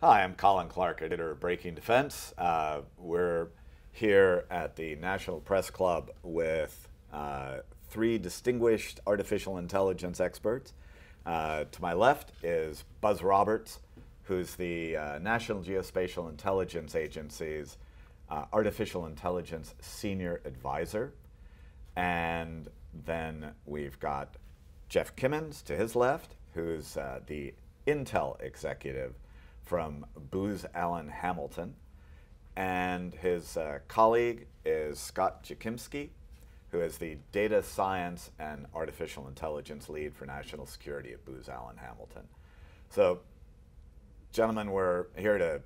Hi, I'm Colin Clark, editor of Breaking Defense. We're here at the National Press Club with three distinguished artificial intelligence experts. To my left is Buzz Roberts, who's the National Geospatial-Intelligence Agency's Artificial Intelligence Senior Advisor. And then we've got Jeff Kimmons to his left, who's the Intel executive from Booz Allen Hamilton, and his colleague is Scott Jachimski, who is the Data Science and Artificial Intelligence Lead for National Security at Booz Allen Hamilton. So, gentlemen, we're here to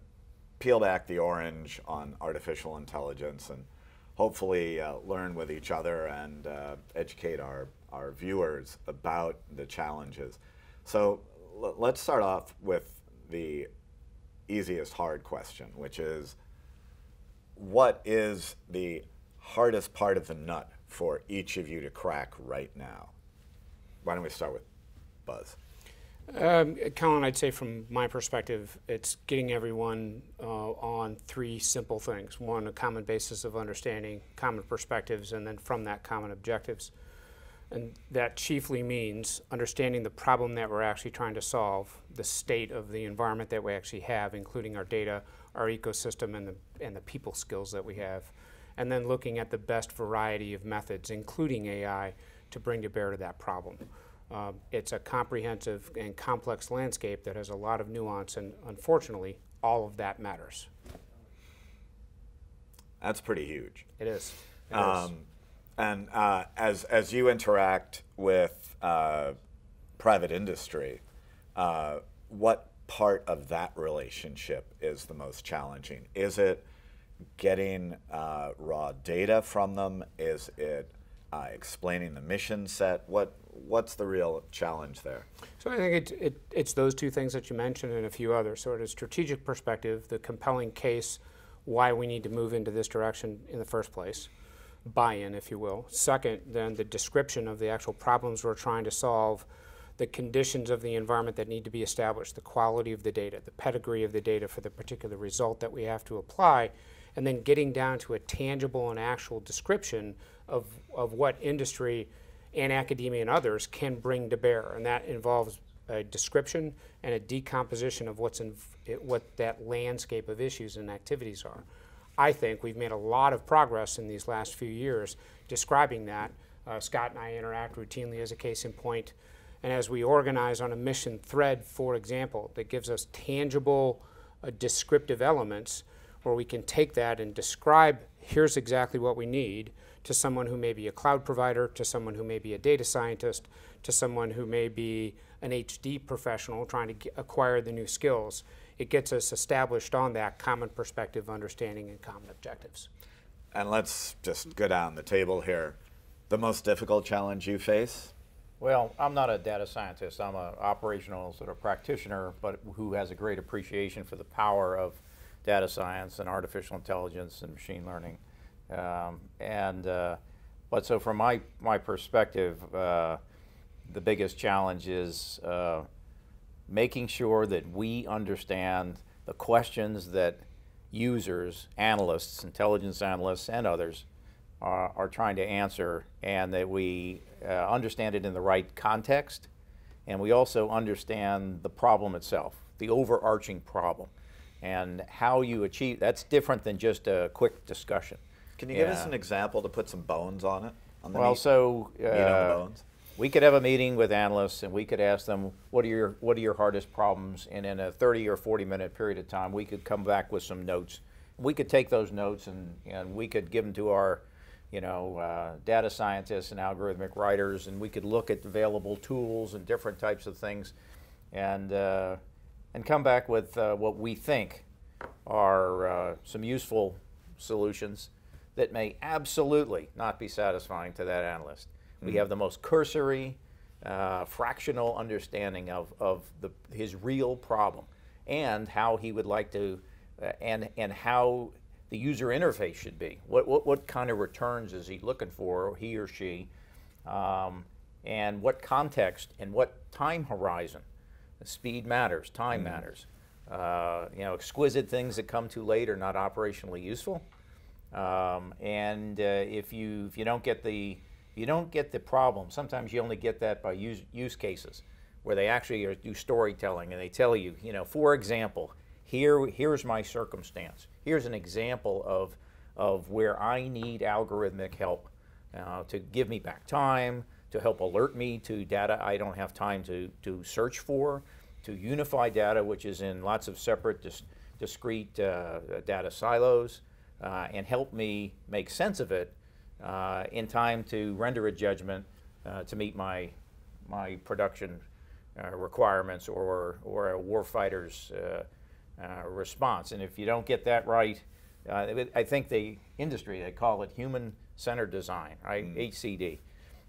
peel back the orange on artificial intelligence and hopefully learn with each other and educate our viewers about the challenges. So let's start off with the easiest hard question, which is, what is the hardest part of the nut for each of you to crack right now? Why don't we start with Buzz? Colin, I'd say from my perspective, it's getting everyone on three simple things. One, a common basis of understanding, common perspectives, and then from that, common objectives. And that chiefly means understanding the problem that we're actually trying to solve, the state of the environment that we actually have, including our data, our ecosystem, and the people skills that we have. And then looking at the best variety of methods, including AI, to bring to bear to that problem. It's a comprehensive and complex landscape that has a lot of nuance, and unfortunately, all of that matters. That's pretty huge. It is. It is. And as you interact with private industry, what part of that relationship is the most challenging? Is it getting raw data from them? Is it explaining the mission set? What's the real challenge there? So I think it's those two things that you mentioned and a few others. So at a strategic perspective, the compelling case why we need to move into this direction in the first place. Buy-in, if you will. Second, then the description of the actual problems we're trying to solve, the conditions of the environment that need to be established, the quality of the data, the pedigree of the data for the particular result that we have to apply, and then getting down to a tangible and actual description of what industry and academia and others can bring to bear. And that involves a description and a decomposition of what that landscape of issues and activities are. I think we've made a lot of progress in these last few years describing that. Scott and I interact routinely as a case in point. And as we organize on a mission thread, for example, that gives us tangible descriptive elements where we can take that and describe, here's exactly what we need, to someone who may be a cloud provider, to someone who may be a data scientist, to someone who may be an HD professional trying to acquire the new skills. It gets us established on that common perspective, understanding, and common objectives. And let's just go down the table here. The most difficult challenge you face? Well, I'm not a data scientist. I'm an operational sort of practitioner, but who has a great appreciation for the power of data science and artificial intelligence and machine learning. But so from my perspective, the biggest challenge is making sure that we understand the questions that users, analysts, intelligence analysts, and others are trying to answer, and that we understand it in the right context, and we also understand the problem itself, the overarching problem, and how you achieve. That's different than just a quick discussion. Can you give us an example to put some bones on it? Well, so meat on the bones? We could have a meeting with analysts and we could ask them, what are your hardest problems? And in a 30 or 40-minute period of time, we could come back with some notes. We could take those notes and we could give them to our data scientists and algorithmic writers, and we could look at available tools and different types of things and come back with what we think are some useful solutions that may absolutely not be satisfying to that analyst. We have the most cursory, fractional understanding of his real problem and how he would like to, and how the user interface should be. What kind of returns is he looking for, he or she, and what context and what time horizon. Speed matters, time matters. exquisite things that come too late are not operationally useful. If you don't get the problem, sometimes you only get that by use cases, where they actually do storytelling and they tell you, for example, here's my circumstance. Here's an example of where I need algorithmic help to give me back time, to help alert me to data I don't have time to search for, to unify data which is in lots of separate, discrete data silos, and help me make sense of it in time to render a judgment to meet my production requirements or a warfighter's response. And if you don't get that right, I think the industry, they call it human-centered design, right? HCD.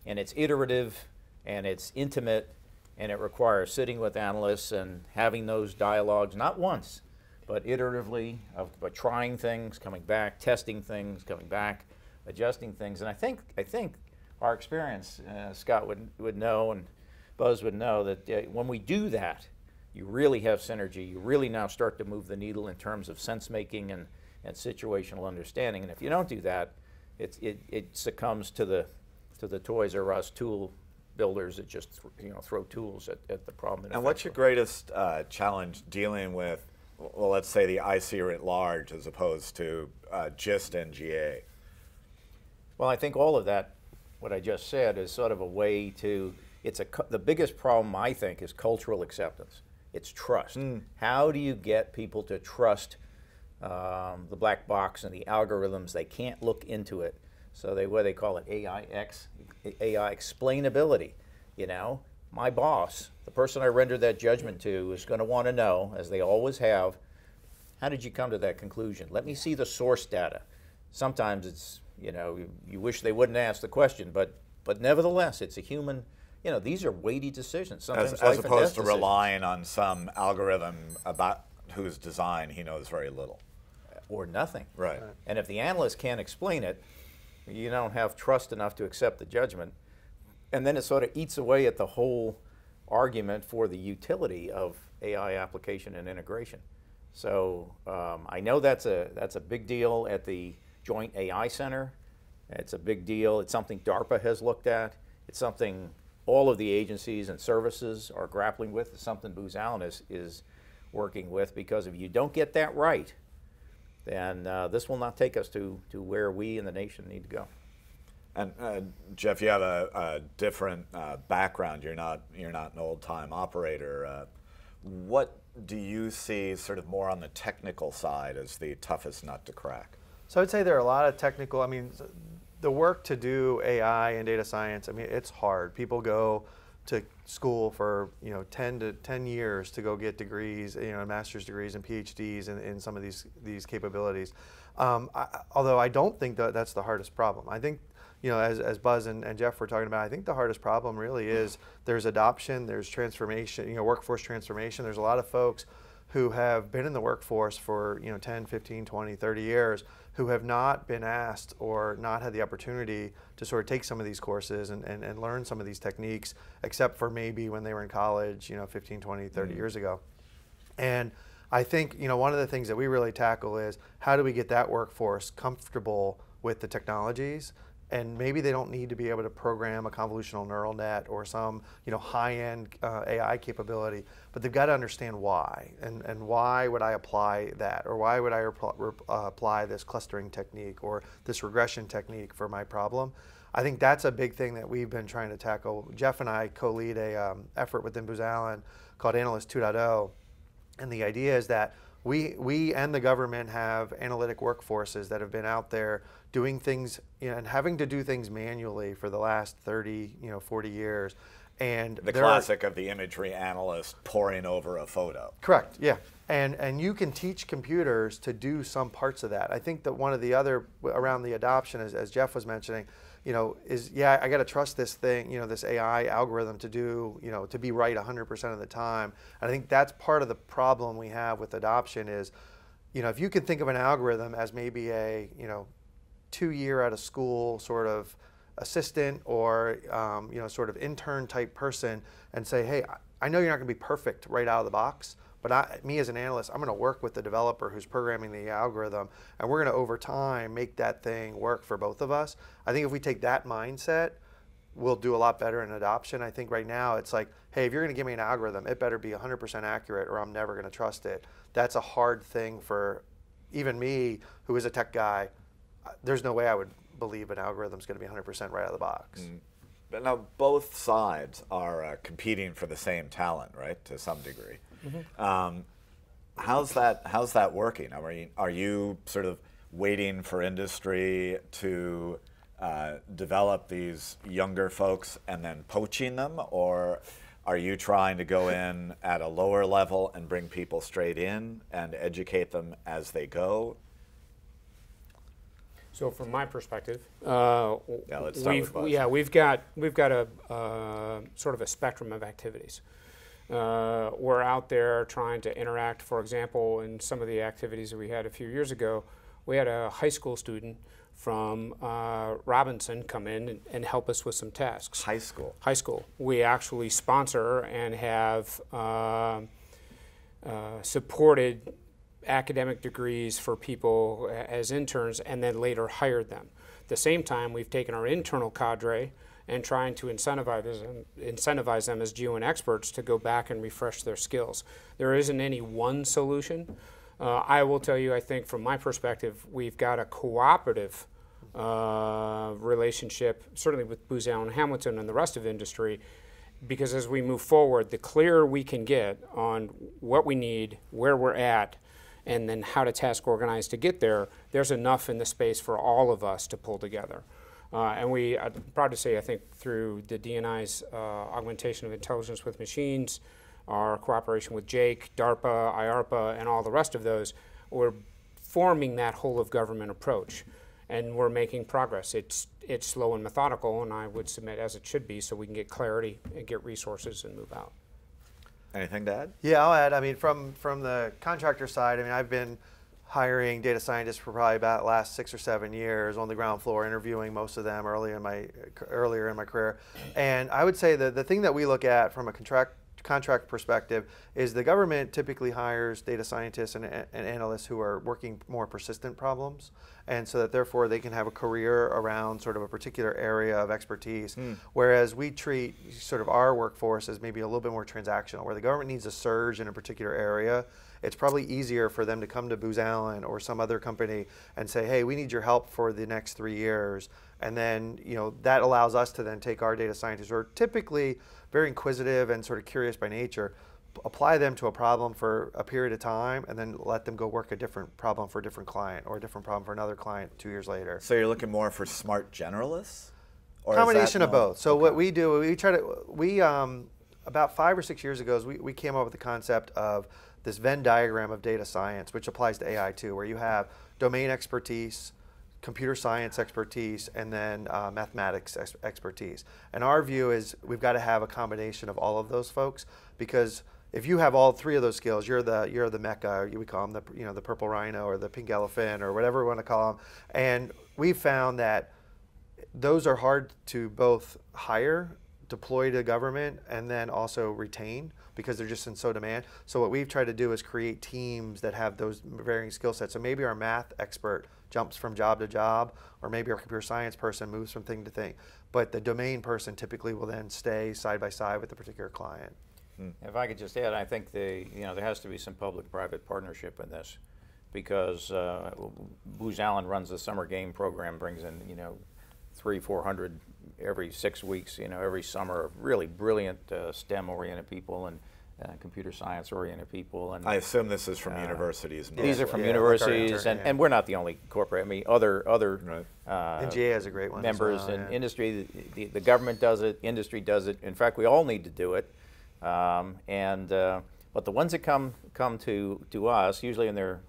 And it's iterative, and it's intimate, and it requires sitting with analysts and having those dialogues, not once, but iteratively, but trying things, coming back, testing things, coming back, adjusting things. And I think our experience, Scott would know, and Buzz would know, that when we do that, you really have synergy. You really now start to move the needle in terms of sense making and situational understanding. And if you don't do that, it succumbs to the Toys R Us tool builders that just throw tools at the problem. And what's your greatest challenge dealing with, well, let's say the IC writ large as opposed to GIST and GA? Well, I think all of that, what I just said, is sort of a way to, the biggest problem, I think, is cultural acceptance. It's trust. How do you get people to trust the black box and the algorithms? They can't look into it. So what they call it, AI explainability. My boss, the person I rendered that judgment to, is going to want to know, as they always have, how did you come to that conclusion? Let me see the source data. Sometimes it's, you wish they wouldn't ask the question, but nevertheless, it's a human. These are weighty decisions. Sometimes as opposed to relying on some algorithm about whose design he knows very little. Or nothing. Right. And if the analyst can't explain it, you don't have trust enough to accept the judgment. And then it sort of eats away at the whole argument for the utility of AI application and integration. So I know that's a big deal at the Joint AI Center. It's a big deal. It's something DARPA has looked at. It's something all of the agencies and services are grappling with. It's something Booz Allen is working with, because if you don't get that right, then this will not take us to where we in the nation need to go. And Jeff, you have a different background. You're not an old-time operator. What do you see sort of more on the technical side as the toughest nut to crack? So I'd say there are a lot of technical, the work to do AI and data science, it's hard. People go to school for 10 years to go get degrees, master's degrees and PhDs in some of these capabilities. Although I don't think that's the hardest problem. I think, as Buzz and Jeff were talking about, I think the hardest problem really is there's adoption, there's transformation, workforce transformation. There's a lot of folks who have been in the workforce for 10, 15, 20, 30 years who have not been asked or not had the opportunity to sort of take some of these courses and learn some of these techniques, except for maybe when they were in college 15, 20, 30 years ago. And I think one of the things that we really tackle is how do we get that workforce comfortable with the technologies. And maybe they don't need to be able to program a convolutional neural net or some high-end AI capability, but they've got to understand why. And why would I apply that? Or why would I apply this clustering technique or this regression technique for my problem? I think that's a big thing that we've been trying to tackle. Jeff and I co-lead a effort within Booz Allen called Analysts 2.0. And the idea is that we and the government have analytic workforces that have been out there doing things and having to do things manually for the last 30, 40 years. And the classic of the imagery analyst poring over a photo. Correct, yeah. And you can teach computers to do some parts of that. I think that one of the other around the adoption, as Jeff was mentioning, is I got to trust this thing, this AI algorithm to do, to be right 100% of the time. And I think that's part of the problem we have with adoption is, if you can think of an algorithm as maybe a, 2-year out of school sort of assistant or, sort of intern type person and say, hey, I know you're not going to be perfect right out of the box, But me as an analyst, I'm going to work with the developer who's programming the algorithm, and we're going to, over time, make that thing work for both of us. I think if we take that mindset, we'll do a lot better in adoption. I think right now it's like, hey, if you're going to give me an algorithm, it better be 100% accurate or I'm never going to trust it. That's a hard thing for even me, who is a tech guy. There's no way I would believe an algorithm's going to be 100% right out of the box. But now both sides are competing for the same talent, right, to some degree. How's that working? I mean, are you sort of waiting for industry to develop these younger folks and then poaching them, or are you trying to go in at a lower level and bring people straight in and educate them as they go? So from my perspective, let's start with Buzz. we've got a sort of a spectrum of activities. We're out there trying to interact. For example, in some of the activities that we had a few years ago, we had a high school student from Robinson come in and help us with some tasks. High school? High school. We actually sponsor and have supported academic degrees for people as interns and then later hired them. At the same time, we've taken our internal cadre and trying to incentivize them as GEOINT experts to go back and refresh their skills. There isn't any one solution. I will tell you, I think from my perspective, we've got a cooperative relationship, certainly with Booz Allen Hamilton and the rest of industry, because as we move forward, the clearer we can get on what we need, where we're at, and then how to task organize to get there, there's enough in the space for all of us to pull together. And I'm proud to say, I think through the D&I's augmentation of intelligence with machines, our cooperation with JAIC, DARPA, IARPA, and all the rest of those, we're forming that whole of government approach. And we're making progress. It's slow and methodical, and I would submit as it should be, so we can get clarity and get resources and move out. Anything to add? Yeah, I'll add. I mean, from the contractor side, I mean, I've been hiring data scientists for probably about the last 6 or 7 years on the ground floor, interviewing most of them earlier in my career. And I would say that the thing that we look at from a contract perspective is the government typically hires data scientists and analysts who are working more persistent problems, and so that therefore they can have a career around sort of a particular area of expertise, whereas we treat sort of our workforce as maybe a little bit more transactional, where the government needs a surge in a particular area. It's probably easier for them to come to Booz Allen or some other company and say, hey, we need your help for the next 3 years. And then, you know, that allows us to then take our data scientists, who are typically very inquisitive and sort of curious by nature, apply them to a problem for a period of time, and then let them go work a different problem for a different client or a different problem for another client 2 years later. So you're looking more for smart generalists? Or combination of both. So what we do, about 5 or 6 years ago, we came up with the concept of this Venn diagram of data science, which applies to AI too, where you have domain expertise, computer science expertise, and then mathematics expertise. And our view is we've got to have a combination of all of those folks, because if you have all 3 of those skills, you're the mecca. We call them the purple rhino or the pink elephant or whatever we want to call them. And we've found that those are hard to both hire, deploy to government, and then also retain, because they're just in so demand. So what we've tried to do is create teams that have those varying skill sets. So maybe our math expert jumps from job to job, or maybe our computer science person moves from thing to thing. But the domain person typically will then stay side by side with the particular client. If I could just add, I think there has to be some public-private partnership in this, because Booz Allen runs the summer game program, brings in 300-400 every 6 weeks, every summer, really brilliant STEM-oriented people and computer science-oriented people. And I assume this is from universities. These are from universities, and we're not the only corporate. I mean, other NGA has a great one. Members in industry, the government does it, industry does it. In fact, we all need to do it. But the ones that come to us, usually in their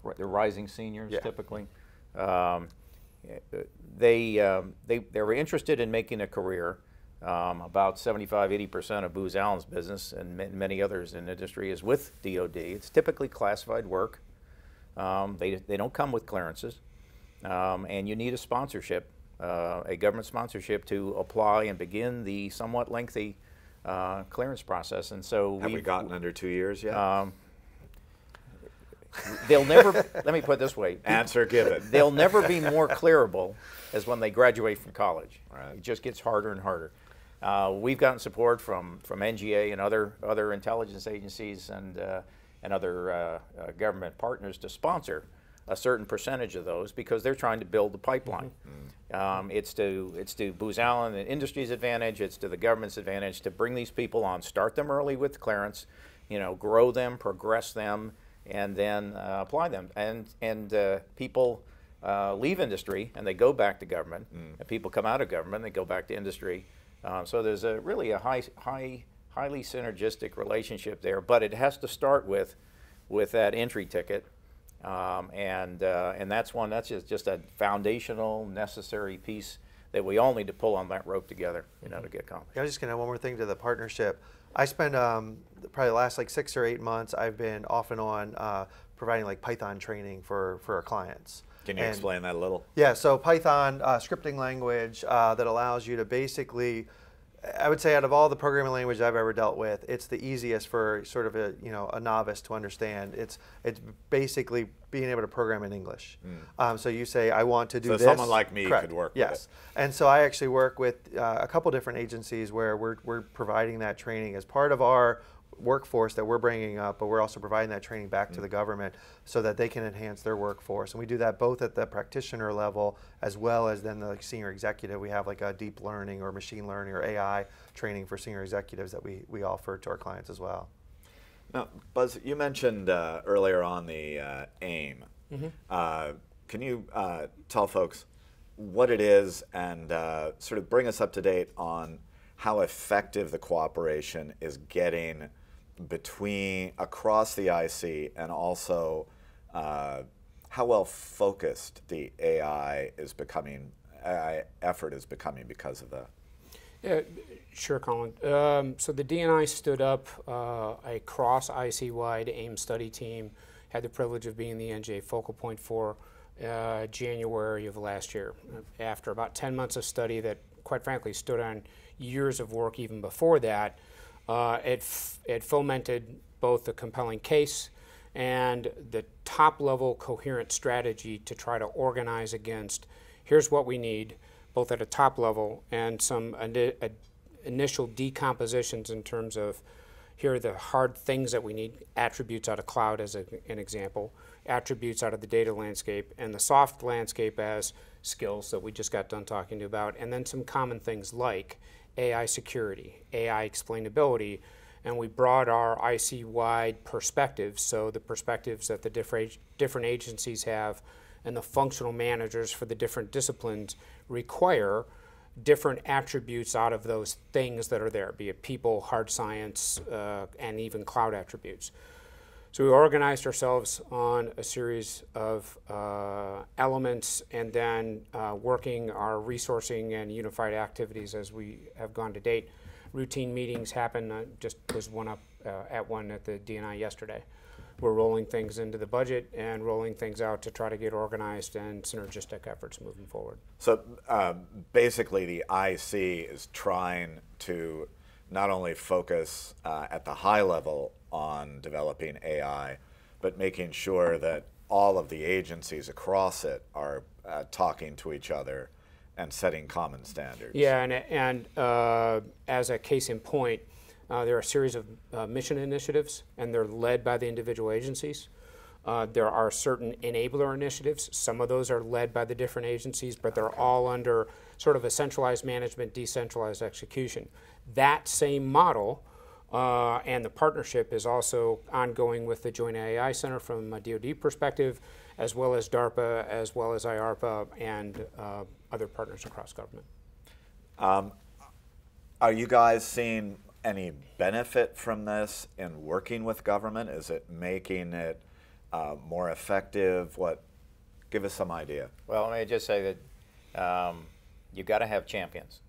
rising seniors, typically. They were interested in making a career. About 75–80% of Booz Allen's business and many others in industry is with DoD. It's typically classified work. They don't come with clearances, and you need a sponsorship, a government sponsorship, to apply and begin the somewhat lengthy clearance process. And so Have we gotten under 2 years yet? They'll never, let me put it this way. Answer given. They'll never be more clearable as when they graduate from college. Right. It just gets harder and harder. We've gotten support from NGA and other intelligence agencies and other government partners to sponsor a certain percentage of those because they're trying to build the pipeline. It's to Booz Allen and industry's advantage, it's to the government's advantage to bring these people on, start them early with clearance, grow them, progress them, and then apply them. And people leave industry and they go back to government, and people come out of government and they go back to industry. So there's really a highly synergistic relationship there, but it has to start with that entry ticket, and that's just a foundational, necessary piece that we all need to pull on that rope together, to get accomplished. Yeah, I was just going to add one more thing to the partnership. I spent probably the last 6 or 8 months, I've been off and on providing Python training for our clients. Can you explain that a little? Yeah, so Python, scripting language that allows you to basically, I would say out of all the programming language I've ever dealt with, it's the easiest for sort of a novice to understand. It's basically being able to program in English. So you say, I want to do this. So someone like me Correct. could work yes. with it. And so I actually work with a couple different agencies where we're providing that training as part of our workforce that we're bringing up, but we're also providing that training back to the government so that they can enhance their workforce. And we do that both at the practitioner level as well as then the senior executive. We have a deep learning or machine learning or AI training for senior executives that we offer to our clients as well. Now, Buzz, you mentioned earlier on the AIM. Can you tell folks what it is and sort of bring us up to date on how effective the cooperation is getting across the IC, and also how well focused the AI effort is becoming because of that? Yeah, sure, Colin. So the DNI stood up a cross-IC-wide AIM study team, had the privilege of being the NJ focal point for January of last year. After about 10 months of study that, quite frankly, stood on years of work even before that, it fomented both the compelling case and the top-level coherent strategy to try to organize against, here's what we need, both at a top level and some initial decompositions in terms of, here are the hard things that we need, attributes out of cloud as an example, attributes out of the data landscape, and the soft landscape as skills that we just got done talking to about, and then some common things like AI security, AI explainability, and we brought our IC-wide perspectives, so the perspectives that the different agencies have and the functional managers for the different disciplines require different attributes out of those things that are there, be it people, hard science, and even cloud attributes. So we organized ourselves on a series of elements and then working our resourcing and unified activities as we have gone to date. Routine meetings happen, just was one up at one at the DNI yesterday. We're rolling things into the budget and rolling things out to try to get organized and synergistic efforts moving forward. So basically the IC is trying to not only focus at the high level on developing AI, but making sure that all of the agencies across it are talking to each other and setting common standards. Yeah, and as a case in point, there are a series of mission initiatives, and they're led by the individual agencies. There are certain enabler initiatives. Some of those are led by the different agencies, but they're all under sort of a centralized management, decentralized execution. That same model and the partnership is also ongoing with the Joint AI Center from a DoD perspective, as well as DARPA, as well as IARPA, and other partners across government. Are you guys seeing any benefit from this in working with government? Is it making it more effective? Give us some idea. Well, let me just say that you've got to have champions.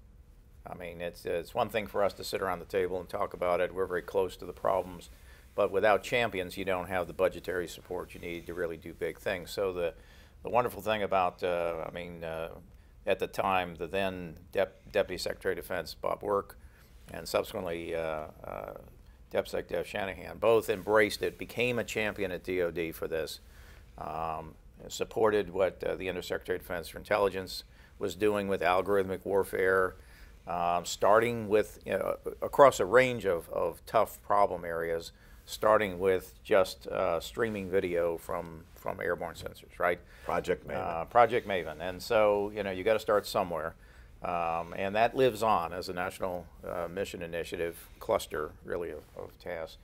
I mean, it's one thing for us to sit around the table and talk about it. We're very close to the problems. But without champions, you don't have the budgetary support you need to really do big things. So the wonderful thing about, at the time, the then Deputy Secretary of Defense, Bob Work, and subsequently DepSec Dev Shanahan, both embraced it, became a champion at DoD for this, supported what the Undersecretary of Defense for Intelligence was doing with algorithmic warfare, starting with, across a range of tough problem areas, starting with just streaming video from airborne sensors, right? Project Maven. Project Maven. And so, you got to start somewhere. And that lives on as a national mission initiative cluster, really, of tasks.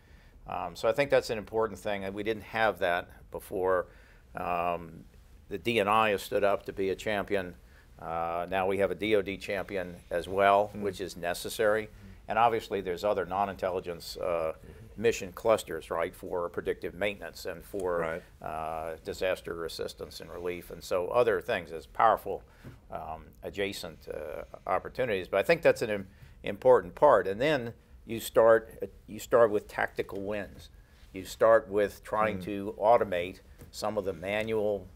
So I think that's an important thing, and we didn't have that before. The DNI has stood up to be a champion. Now we have a DoD champion as well, which is necessary. And obviously there's other non-intelligence mission clusters, right, for predictive maintenance and for disaster assistance and relief, and so other things as powerful adjacent opportunities. But I think that's an important part. And then you start with tactical wins. You start with trying to automate some of the manual,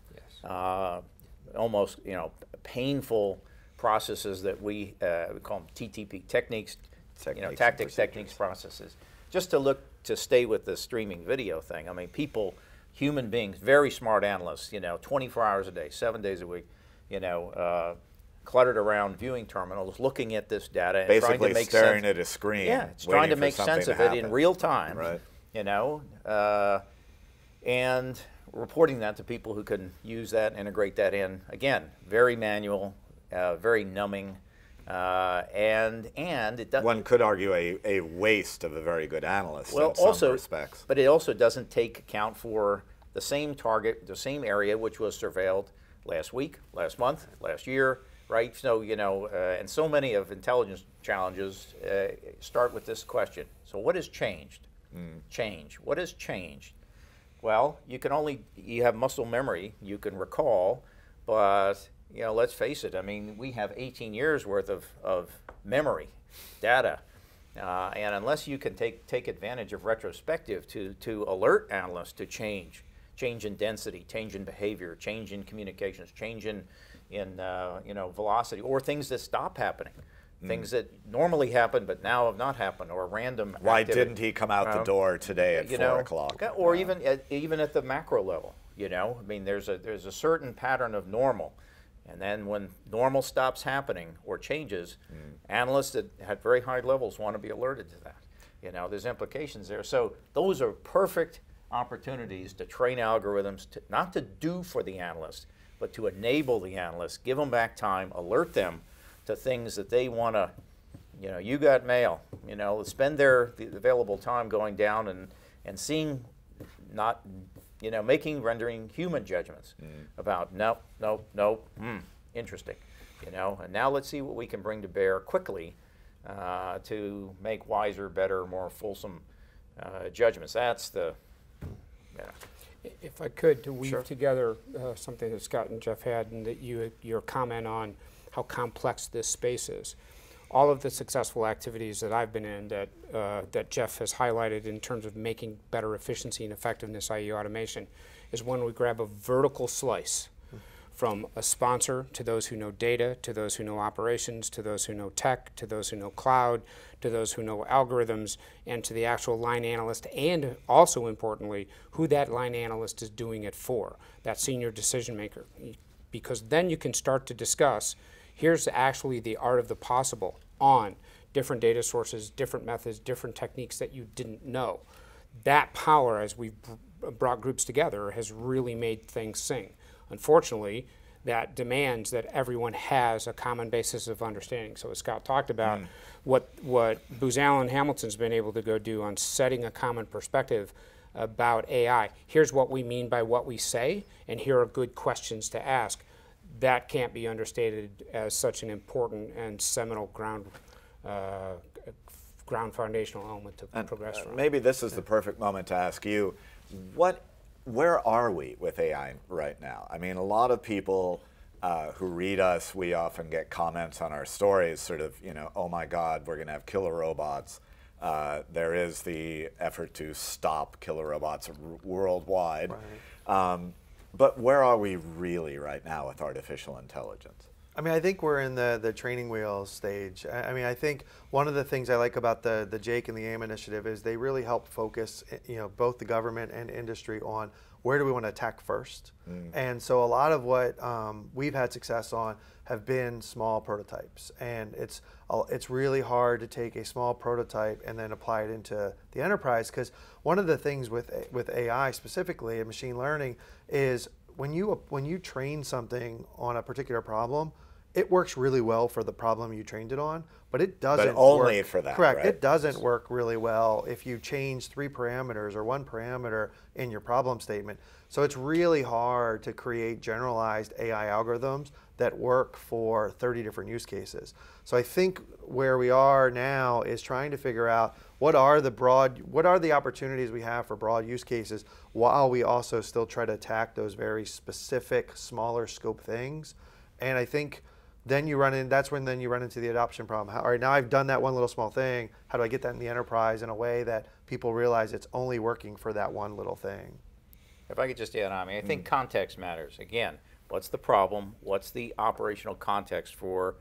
almost painful processes that we call them TTP techniques, tactics, techniques, processes. Just to stay with the streaming video thing. I mean, human beings, very smart analysts, 24 hours a day, 7 days a week, cluttered around viewing terminals, looking at this data and basically trying to make staring sense. at a screen. Yeah, it's trying to make sense of it in real time. Right. And reporting that to people who can use that and integrate that in. Again, very manual, very numbing. And it does. One could argue a waste of a very good analyst in some respects. But it also doesn't take account for the same target, the same area which was surveilled last week, last month, last year, right? So, and so many of intelligence challenges start with this question. So what has changed? Change. What has changed? Well, you have muscle memory, you can recall, but let's face it, I mean, we have 18 years worth of memory, data, and unless you can take advantage of retrospective to alert analysts to change in density, change in behavior, change in communications, change in velocity, or things that stop happening, things that normally happen but now have not happened, or random Why activity. didn't he come out the door today at 4 o'clock? Or even at the macro level, I mean, there's a certain pattern of normal. And then when normal stops happening or changes, analysts that at very high levels want to be alerted to that. There's implications there. So those are perfect opportunities to train algorithms, not to do for the analyst, but to enable the analyst, give them back time, alert them to things that they want to, you got mail, spend the available time going down and seeing, not rendering human judgments about nope, interesting, and now let's see what we can bring to bear quickly to make wiser, better, more fulsome judgments. That's the, If I could, to weave together something that Scott and Jeff had, and that your comment on how complex this space is. All of the successful activities that I've been in that Jeff has highlighted in terms of making better efficiency and effectiveness, i.e. automation, is when we grab a vertical slice from a sponsor to those who know data, to those who know operations, to those who know tech, to those who know cloud, to those who know algorithms, and to the actual line analyst, and also importantly, who that line analyst is doing it for, that senior decision maker. Because then you can start to discuss, here's actually the art of the possible on different data sources, different methods, different techniques that you didn't know. That power, as we've brought groups together, has really made things sing. Unfortunately, that demands that everyone has a common basis of understanding. So as Scott talked about, what Booz Allen Hamilton's been able to go do on setting a common perspective about AI. Here's what we mean by what we say, and here are good questions to ask. That can't be understated as such an important and seminal ground foundational element to progress from. Maybe this is the perfect moment to ask you, where are we with AI right now? I mean, a lot of people who read us, we often get comments on our stories, sort of, oh my God, we're going to have killer robots. There is the effort to stop killer robots worldwide. Right. But where are we really right now with artificial intelligence? I mean, I think we're in the training wheels stage. I mean, I think one of the things I like about the Jake and the AIM initiative is they really help focus, both the government and industry on where do we want to attack first. And so a lot of what we've had success on have been small prototypes, and it's really hard to take a small prototype and then apply it into the enterprise, because one of the things with AI specifically and machine learning is when you train something on a particular problem, it works really well for the problem you trained it on, but it doesn't But only work, for that, correct. right? It doesn't work really well if you change 3 parameters or 1 parameter in your problem statement. So it's really hard to create generalized AI algorithms that work for 30 different use cases. So I think where we are now is trying to figure out what are the opportunities we have for broad use cases, while we also still try to attack those very specific, smaller scope things. And I think then that's when you run into the adoption problem. All right, now I've done that one little small thing. How do I get that in the enterprise in a way that people realize it's only working for that one little thing? If I could just add on, I think context matters. Again, what's the problem? What's the operational context for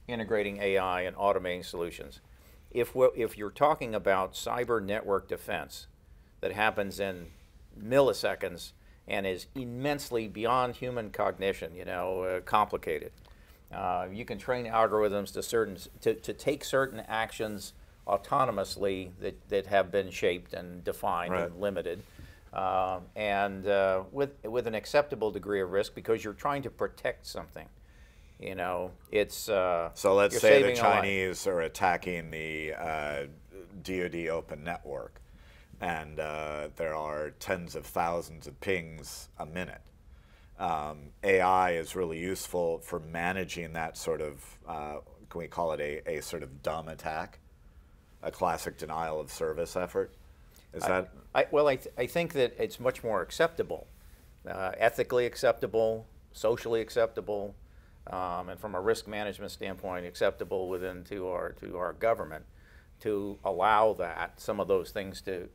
integrating AI and automating solutions? If you're talking about cyber network defense that happens in milliseconds and is immensely beyond human cognition, complicated, you can train algorithms to take certain actions autonomously that have been shaped and defined and limited, with an acceptable degree of risk, because you're trying to protect something. It's so let's say the Chinese are attacking the DoD open network, and there are tens of thousands of pings a minute. AI is really useful for managing that sort of, can we call it a sort of dumb attack, a classic denial of service effort? Is that? I think that it's much more acceptable, ethically acceptable, socially acceptable, and from a risk management standpoint, acceptable to our government, to allow some of those things to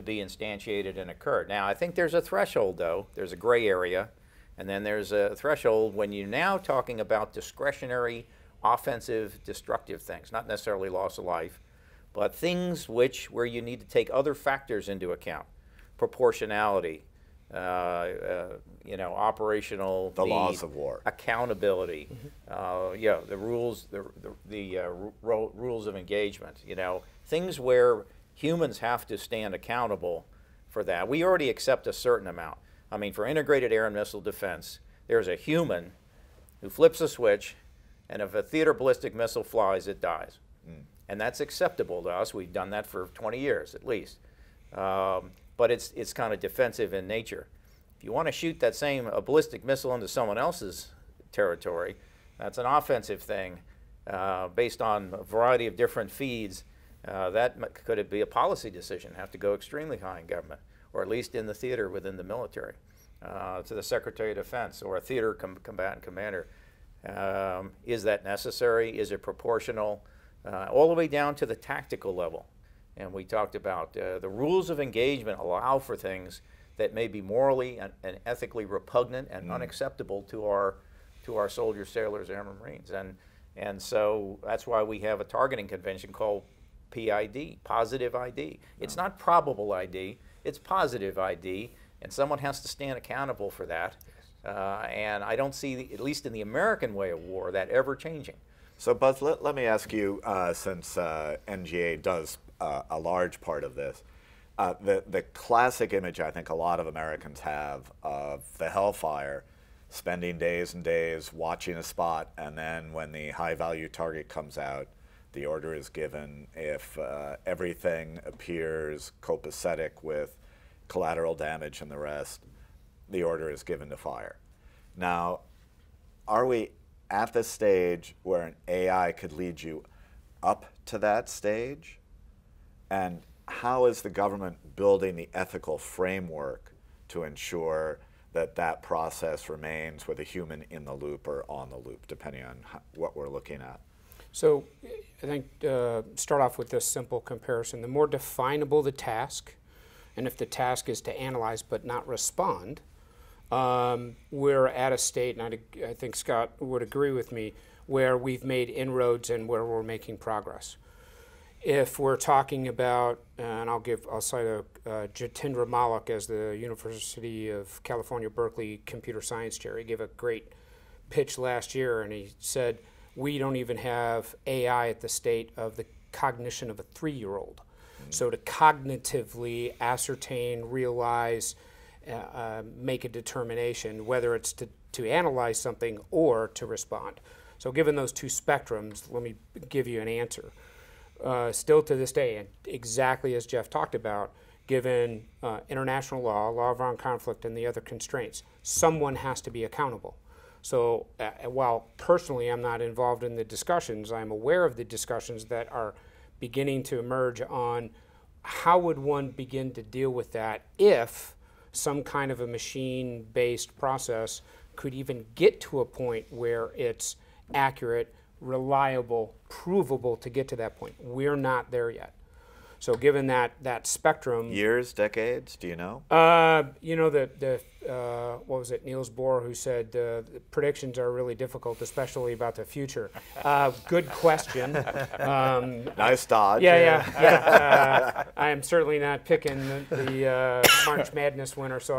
be instantiated and occur. Now, I think there's a threshold, though. There's a gray area, and then there's a threshold when you're now talking about discretionary, offensive, destructive things, not necessarily loss of life, but things where you need to take other factors into account: proportionality, operational, the laws of war, accountability, the rules, rules of engagement. Things where humans have to stand accountable for that. We already accept a certain amount. I mean, for integrated air and missile defense, there's a human who flips a switch, and if a theater ballistic missile flies, it dies. And that's acceptable to us. We've done that for 20 years at least. But it's kind of defensive in nature. If you want to shoot a ballistic missile into someone else's territory, that's an offensive thing based on a variety of different feeds. Could it be a policy decision, have to go extremely high in government, or at least in the theater within the military, to the Secretary of Defense or a theater combatant commander. Is that necessary? Is it proportional? All the way down to the tactical level. And we talked about the rules of engagement allow for things that may be morally and ethically repugnant and unacceptable to our soldiers, sailors, airmen, Marines. And so that's why we have a targeting convention called PID, positive ID. It's not probable ID, it's positive ID, and someone has to stand accountable for that. And I don't see, at least in the American way of war, that ever changing. So Buzz, let me ask you, since NGA does a large part of this, the classic image I think a lot of Americans have of the Hellfire, spending days and days watching a spot, and then when the high-value target comes out, the order is given. If everything appears copacetic with collateral damage and the rest, the order is given to fire. Now, are we at the stage where an AI could lead you up to that stage? And how is the government building the ethical framework to ensure that that process remains with a human in the loop or on the loop, depending on what we're looking at? So I think start off with this simple comparison. The more definable the task, and if the task is to analyze but not respond, we're at a state, and I think Scott would agree with me, where we've made inroads and where we're making progress. If we're talking about, and I'll cite Jitendra Malik as the University of California, Berkeley computer science chair. He gave a great pitch last year, and he said, we don't even have AI at the state of the cognition of a 3-year-old. So to cognitively ascertain, realize, make a determination, whether it's to analyze something or to respond. So given those two spectrums, let me give you an answer. Still to this day, and exactly as Jeff talked about, given international law, law of armed conflict, and the other constraints, someone has to be accountable. So while personally I'm not involved in the discussions, I'm aware of the discussions that are beginning to emerge on how would one begin to deal with that if some kind of a machine-based process could even get to a point where it's accurate, reliable, provable to get to that point. We're not there yet. So given that spectrum... Years, decades, do you know? You know, what was it, Niels Bohr, who said the predictions are really difficult, especially about the future. Good question. Nice dodge. Yeah. I am certainly not picking the March Madness winner, so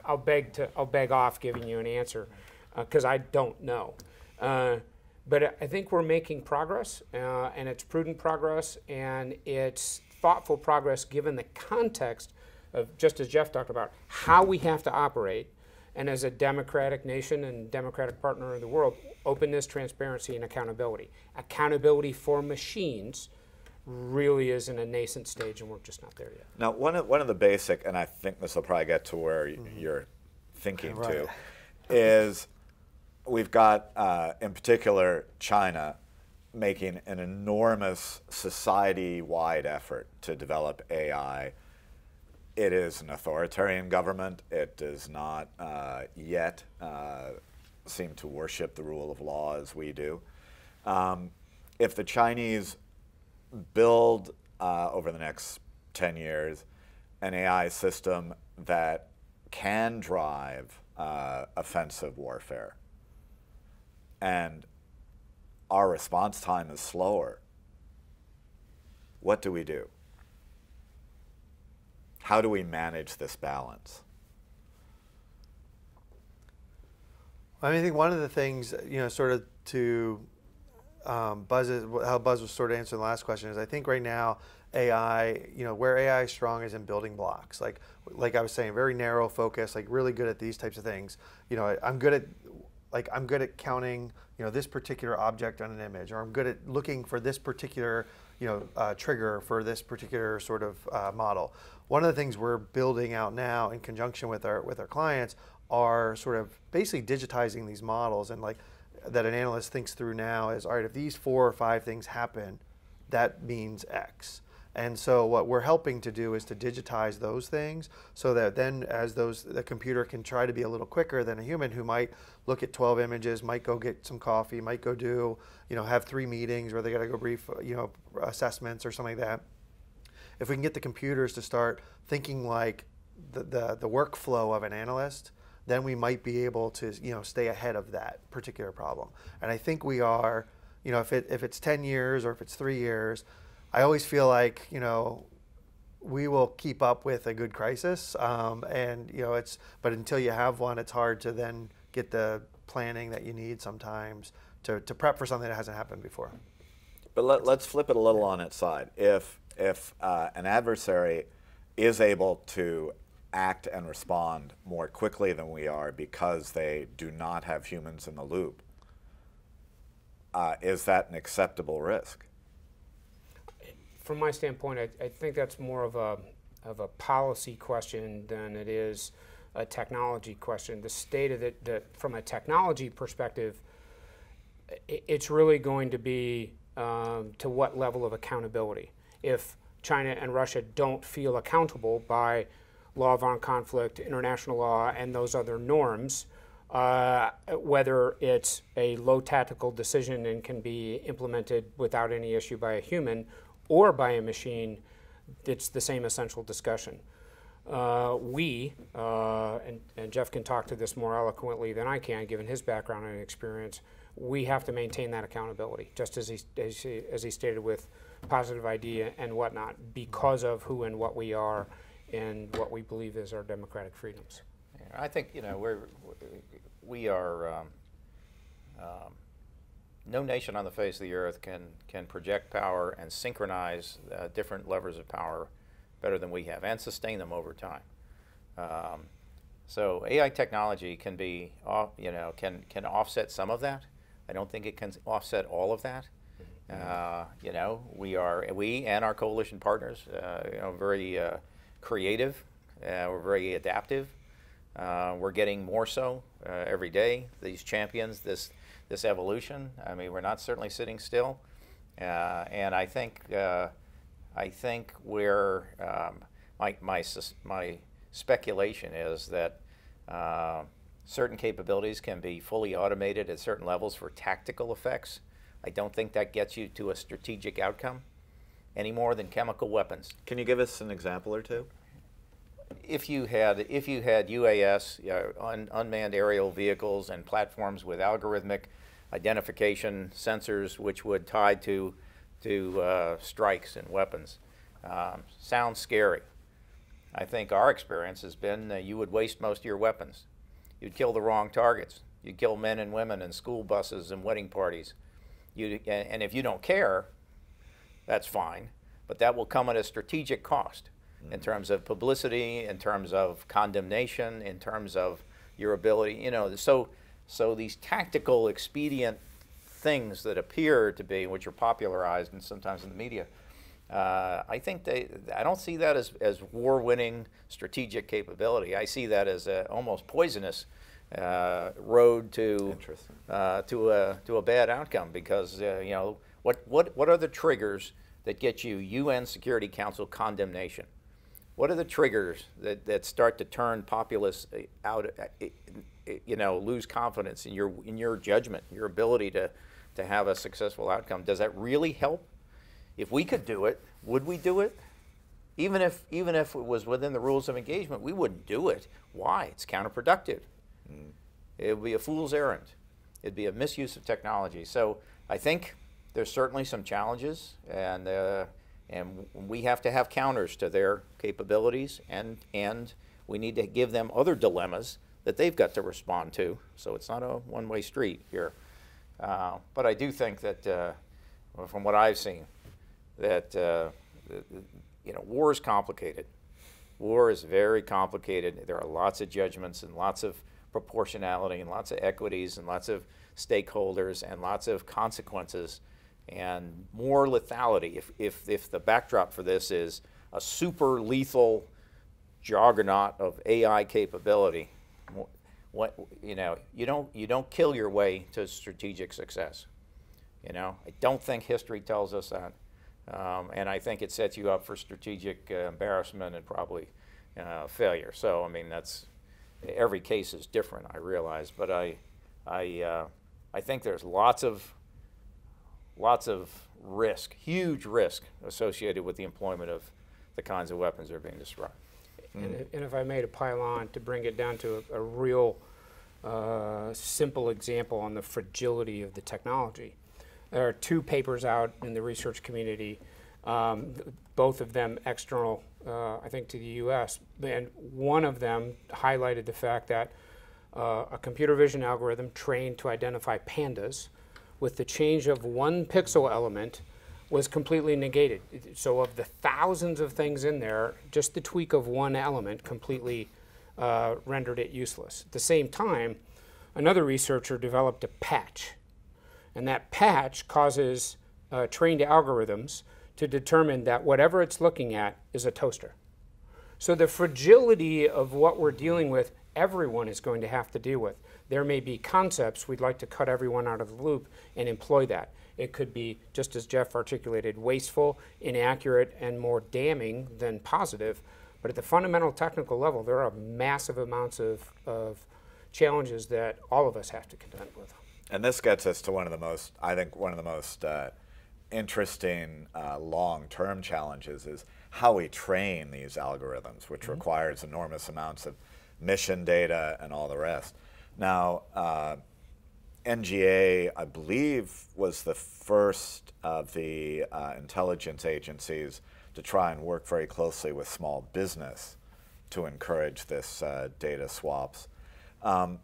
I'll beg off giving you an answer, because I don't know. But I think we're making progress, and it's prudent progress, and it's thoughtful progress given the context of, just as Jeff talked about, how we have to operate, and as a democratic nation and democratic partner in the world, openness, transparency, and accountability. Accountability for machines really is in a nascent stage, and we're just not there yet. Now, one of the basic, and I think this will probably get to where you're thinking to, is we've got, in particular, China making an enormous society-wide effort to develop AI. It is an authoritarian government. It does not yet seem to worship the rule of law as we do. If the Chinese build, over the next 10 years, an AI system that can drive offensive warfare, and our response time is slower, what do we do? How do we manage this balance? I think one of the things, sort of to how Buzz was sort of answering the last question is, I think right now AI, where AI is strong is in building blocks. Like I was saying, very narrow focus, like really good at these types of things. I'm good at counting, this particular object on an image, or I'm good at looking for this particular, trigger for this particular sort of model. One of the things we're building out now in conjunction with our clients are sort of basically digitizing these models, and like that an analyst thinks through now is, all right, if these 4 or 5 things happen, that means X. And so what we're helping to do is to digitize those things so that then as the computer can try to be a little quicker than a human who might look at 12 images, might go get some coffee, might go do, have 3 meetings where they got to go brief, assessments or something like that. If we can get the computers to start thinking like the workflow of an analyst, then we might be able to, stay ahead of that particular problem. And I think we are, if it's 10 years or if it's 3 years, I always feel like, we will keep up with a good crisis, and but until you have one, it's hard to then get the planning that you need sometimes to prep for something that hasn't happened before. But let's flip it a little on its side. If an adversary is able to act and respond more quickly than we are because they do not have humans in the loop, is that an acceptable risk? From my standpoint, I think that's more of a policy question than it is a technology question. The state of it, from a technology perspective, it's really going to be to what level of accountability. If China and Russia don't feel accountable by law of armed conflict, international law, and those other norms, whether it's a low tactical decision and can be implemented without any issue by a human or by a machine, it's the same essential discussion. and Jeff can talk to this more eloquently than I can, given his background and experience, we have to maintain that accountability, just as he stated with positive ID and whatnot, because of who and what we are and what we believe is our democratic freedoms. I think, you know, we are no nation on the face of the earth can project power and synchronize different levers of power better than we have, and sustain them over time. So AI technology can be, you know, can offset some of that. I don't think it can offset all of that. You know, we and our coalition partners, you know, very creative. We're very adaptive. We're getting more so every day. These champions, this evolution. I mean, we're not certainly sitting still. And I think where my speculation is that certain capabilities can be fully automated at certain levels for tactical effects. I don't think that gets you to a strategic outcome any more than chemical weapons. Can you give us an example or two? If you had UAS, unmanned aerial vehicles and platforms with algorithmic identification sensors which would tie to strikes and weapons, sounds scary. I think our experience has been you would waste most of your weapons. You'd kill the wrong targets. You'd kill men and women in school buses and wedding parties. And if you don't care, that's fine, but that will come at a strategic cost in terms of publicity, in terms of condemnation, in terms of your ability, you know, so these tactical expedient things that appear to be, which are popularized and sometimes in the media, I think I don't see that as war-winning strategic capability. I see that as a almost poisonous road to a bad outcome, because you know, what are the triggers that get you UN Security Council condemnation? What are the triggers that start to turn populists out, you know, lose confidence in your judgment, your ability to have a successful outcome? Does that really help? If we could do it, would we do it? Even if it was within the rules of engagement, we wouldn't do it. Why? It's counterproductive. It would be a fool's errand. It'd be a misuse of technology. So I think there's certainly some challenges, and we have to have counters to their capabilities, and we need to give them other dilemmas that they've got to respond to. So it's not a one-way street here. But I do think that, from what I've seen, that you know, war is complicated. War is very complicated. There are lots of judgments and lots of proportionality and lots of equities and lots of stakeholders and lots of consequences and more lethality. If the backdrop for this is a super lethal juggernaut of AI capability, you know, you don't kill your way to strategic success. You know, I don't think history tells us that, and I think it sets you up for strategic embarrassment and probably failure. So I mean, that's, every case is different, I realize, but I think there's lots of risk, huge risk associated with the employment of the kinds of weapons that are being described. And if I may, to pile on, to bring it down to a real simple example on the fragility of the technology. There are two papers out in the research community, both of them external, I think, to the US. And one of them highlighted the fact that a computer vision algorithm trained to identify pandas with the change of one pixel element was completely negated. So of the thousands of things in there, just the tweak of one element completely rendered it useless. At the same time, another researcher developed a patch, and that patch causes trained algorithms to determine that whatever it's looking at is a toaster. So the fragility of what we're dealing with, everyone is going to have to deal with. There may be concepts we'd like to cut everyone out of the loop and employ that. It could be, just as Jeff articulated, wasteful, inaccurate, and more damning than positive. But at the fundamental technical level, there are massive amounts of challenges that all of us have to contend with. And this gets us to one of the most, I think, interesting long-term challenges is how we train these algorithms, which requires enormous amounts of mission data and all the rest. Now, NGA, I believe, was the first of the intelligence agencies to try and work very closely with small business to encourage this data swaps. How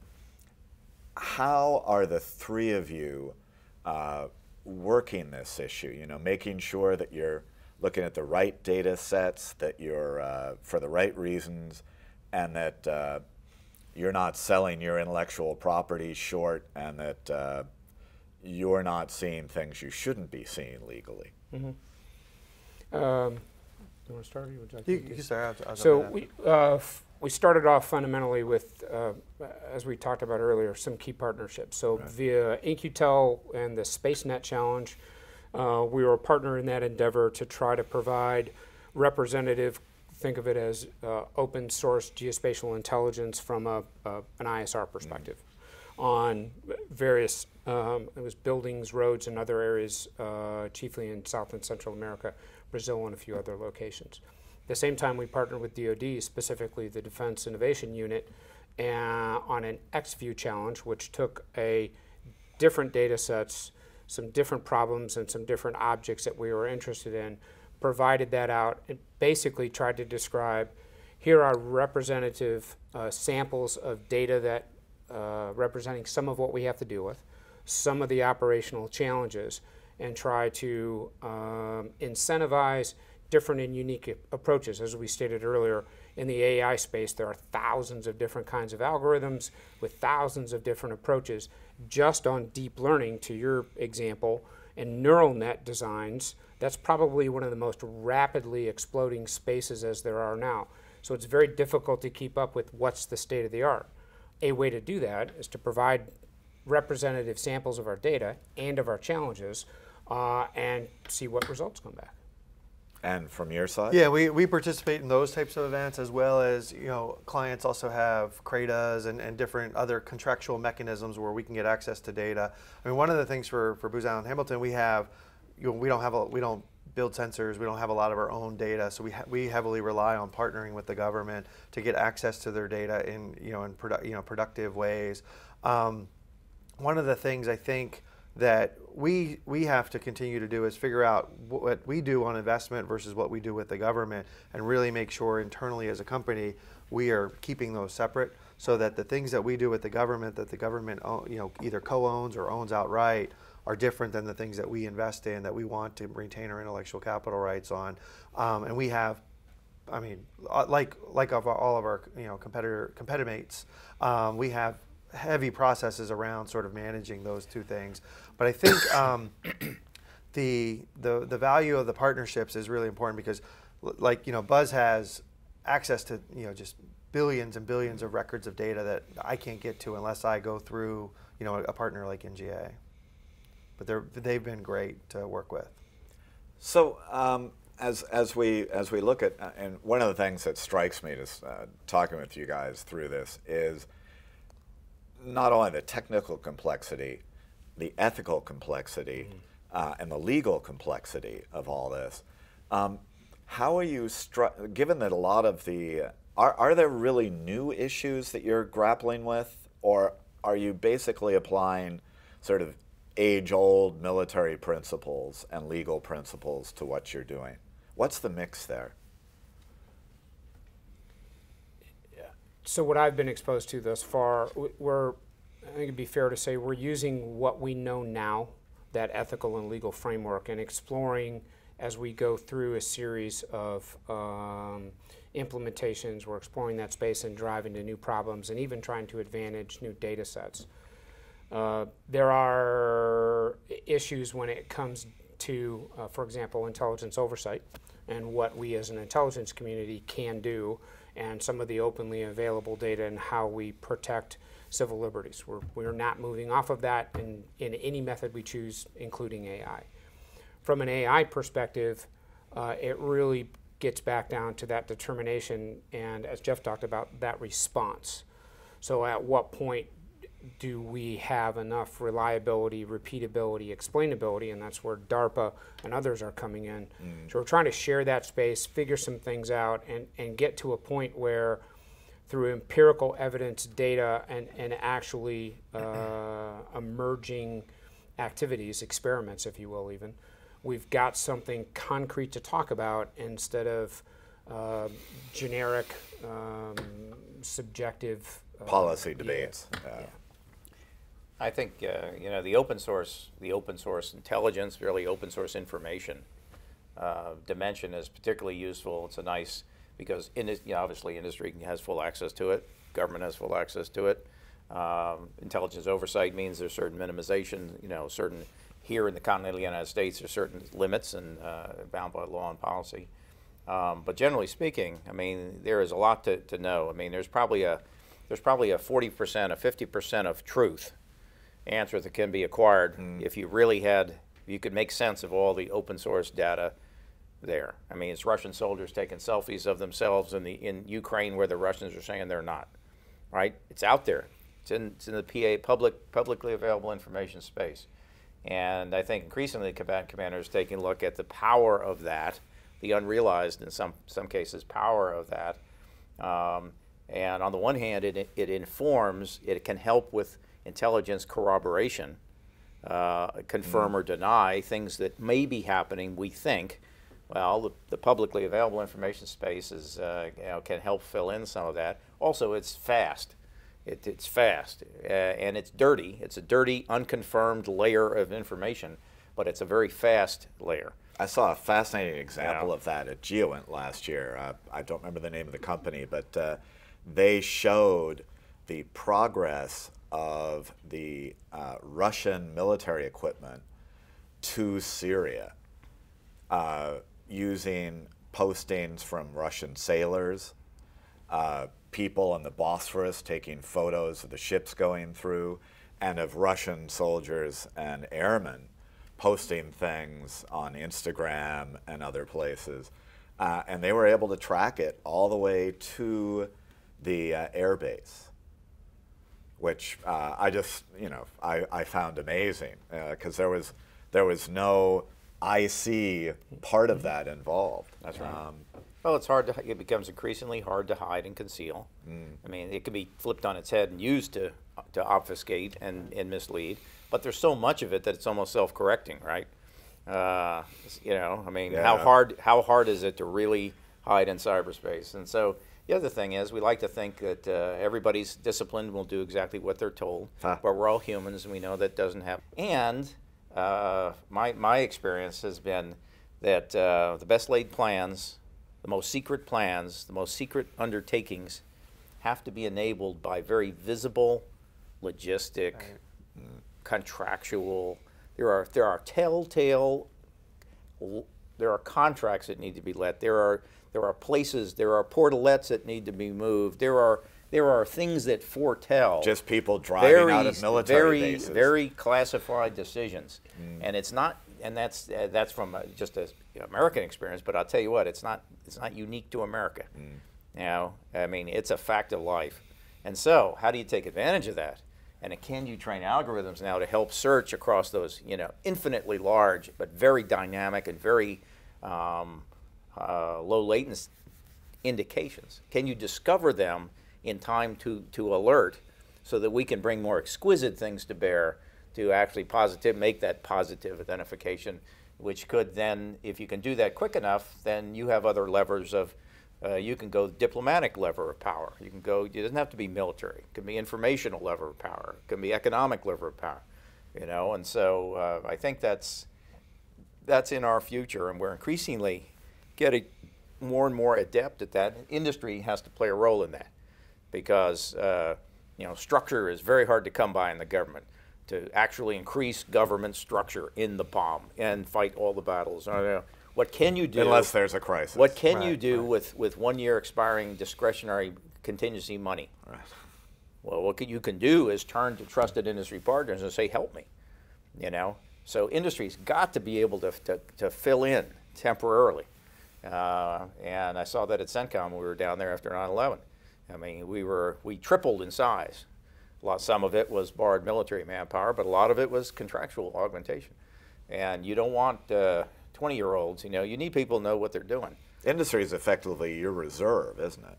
are the three of you working this issue? You know, making sure that you're looking at the right data sets, that you're for the right reasons, and that you're not selling your intellectual property short, and that you're not seeing things you shouldn't be seeing legally. Mm-hmm. You want to start? Or would you like You to can start. So we started off fundamentally with, as we talked about earlier, some key partnerships. So via InQtel and the SpaceNet Challenge, we were a partner in that endeavor to try to provide representative, think of it as open source geospatial intelligence from an ISR perspective on various, it was buildings, roads, and other areas, chiefly in South and Central America, Brazil, and a few other locations. At the same time, we partnered with DoD, specifically the Defense Innovation Unit, on an XView challenge, which took different data sets, some different problems, and some different objects that we were interested in, provided that out, and basically tried to describe, here are representative samples of data that representing some of what we have to deal with, some of the operational challenges, and try to incentivize different and unique approaches. As we stated earlier, in the AI space, there are thousands of different kinds of algorithms with thousands of different approaches. Just on deep learning, to your example, and neural net designs, that's probably one of the most rapidly exploding spaces as there are now. So it's very difficult to keep up with what's the state of the art. A way to do that is to provide representative samples of our data and of our challenges and see what results come back. And from your side? Yeah, we participate in those types of events, as well as, you know, clients also have CRADAs and different other contractual mechanisms where we can get access to data. I mean, one of the things for Booz Allen Hamilton, we have, you know, we don't build sensors, we don't have a lot of our own data, so we heavily rely on partnering with the government to get access to their data in productive ways. One of the things I think that we have to continue to do is figure out what we do on investment versus what we do with the government, and really make sure internally as a company we are keeping those separate, so that the things that we do with the government that the government either co-owns or owns outright are different than the things that we invest in that we want to retain our intellectual capital rights on. And we have, I mean, like of all of our competitor mates, we have heavy processes around sort of managing those two things. But I think the value of the partnerships is really important, because, like, Buzz has access to just billions and billions of records of data that I can't get to unless I go through a partner like NGA. But they've been great to work with. So as we look at, and one of the things that strikes me just talking with you guys through this is not only the technical complexity, the ethical complexity, and the legal complexity of all this. How are you, given that a lot of the, are there really new issues that you're grappling with, or are you basically applying sort of age-old military principles and legal principles to what you're doing? What's the mix there? So what I've been exposed to thus far, I think it'd be fair to say we're using what we know now, that ethical and legal framework, and exploring as we go through a series of implementations. We're exploring that space and driving to new problems, and even trying to advantage new data sets. There are issues when it comes to, for example, intelligence oversight, and what we as an intelligence community can do, and some of the openly available data and how we protect civil liberties. We're not moving off of that in any method we choose, including AI. From an AI perspective, it really gets back down to that determination, and as Jeff talked about, that response. So at what point do we have enough reliability, repeatability, explainability, and that's where DARPA and others are coming in. So we're trying to share that space, figure some things out, and get to a point where through empirical evidence, data, and actually emerging activities, experiments, if you will even, we've got something concrete to talk about instead of generic, subjective policy debates. Yeah. I think you know, the open source intelligence, really open source information dimension is particularly useful. It's a nice, because you know, obviously industry has full access to it, government has full access to it. Intelligence oversight means there's certain minimization, you know, certain, here in the continental United States, there's certain limits and bound by law and policy. But generally speaking, I mean, there is a lot to know. I mean, there's probably a 40%, a 50% of truth answer that can be acquired if you really had, you could make sense of all the open source data there. I mean, it's Russian soldiers taking selfies of themselves in Ukraine where the Russians are saying they're not, right? It's out there. It's in the publicly available information space. And I think increasingly combatant commanders taking a look at the power of that, the unrealized in some cases power of that. And on the one hand, it informs, it can help with intelligence corroboration, confirm or deny things that may be happening, we think. Well, the publicly available information space is, you know, can help fill in some of that. Also, it's fast. It's fast, and it's dirty. It's a dirty, unconfirmed layer of information, but it's a very fast layer. I saw a fascinating example of that at GEOINT last year. I don't remember the name of the company, but they showed the progress of the Russian military equipment to Syria using postings from Russian sailors, people on the Bosphorus taking photos of the ships going through, and of Russian soldiers and airmen posting things on Instagram and other places. And they were able to track it all the way to the air base, which I just, you know, I found amazing, because there was no IC part of that involved. That's right. Well, it's hard to, it becomes increasingly hard to hide and conceal. I mean, it can be flipped on its head and used to obfuscate and mislead, but there's so much of it that it's almost self-correcting, right? You know, I mean, how hard is it to really hide in cyberspace? And so the other thing is, we like to think that everybody's disciplined, will do exactly what they're told, but we're all humans, and we know that doesn't happen. And my experience has been that the best laid plans, the most secret undertakings have to be enabled by very visible, logistic, contractual. There are telltale. There are contracts that need to be let. There are places. There are portalets that need to be moved. There are things that foretell. Just people driving out of military bases. Very classified decisions, and it's not. And that's from just a American experience. But I'll tell you what, it's not unique to America. You know, I mean, it's a fact of life. And so, how do you take advantage of that? And can you train algorithms now to help search across those, you know, infinitely large but very dynamic and very low latency indications? Can you discover them in time to alert, so that we can bring more exquisite things to bear to actually make that positive identification, which could then, if you can do that quick enough, then you have other levers of, you can go diplomatic lever of power. You can go, it doesn't have to be military. It can be informational lever of power. It can be economic lever of power, you know. And so I think that's in our future, and we're increasingly getting more and more adept at that. Industry has to play a role in that, because you know, structure is very hard to come by in the government. To actually increase government structure in the palm and fight all the battles. I don't know. What can you do? Unless there's a crisis. What can you do with 1 year expiring discretionary contingency money? Right. Well, what you can do is turn to trusted industry partners and say, help me. You know? So industry's got to be able to fill in temporarily. And I saw that at CENTCOM when we were down there after 9/11. I mean, we tripled in size Some of it was borrowed military manpower, but a lot of it was contractual augmentation. And you don't want 20-year-olds, you need people who know what they're doing. Industry is effectively your reserve, isn't it?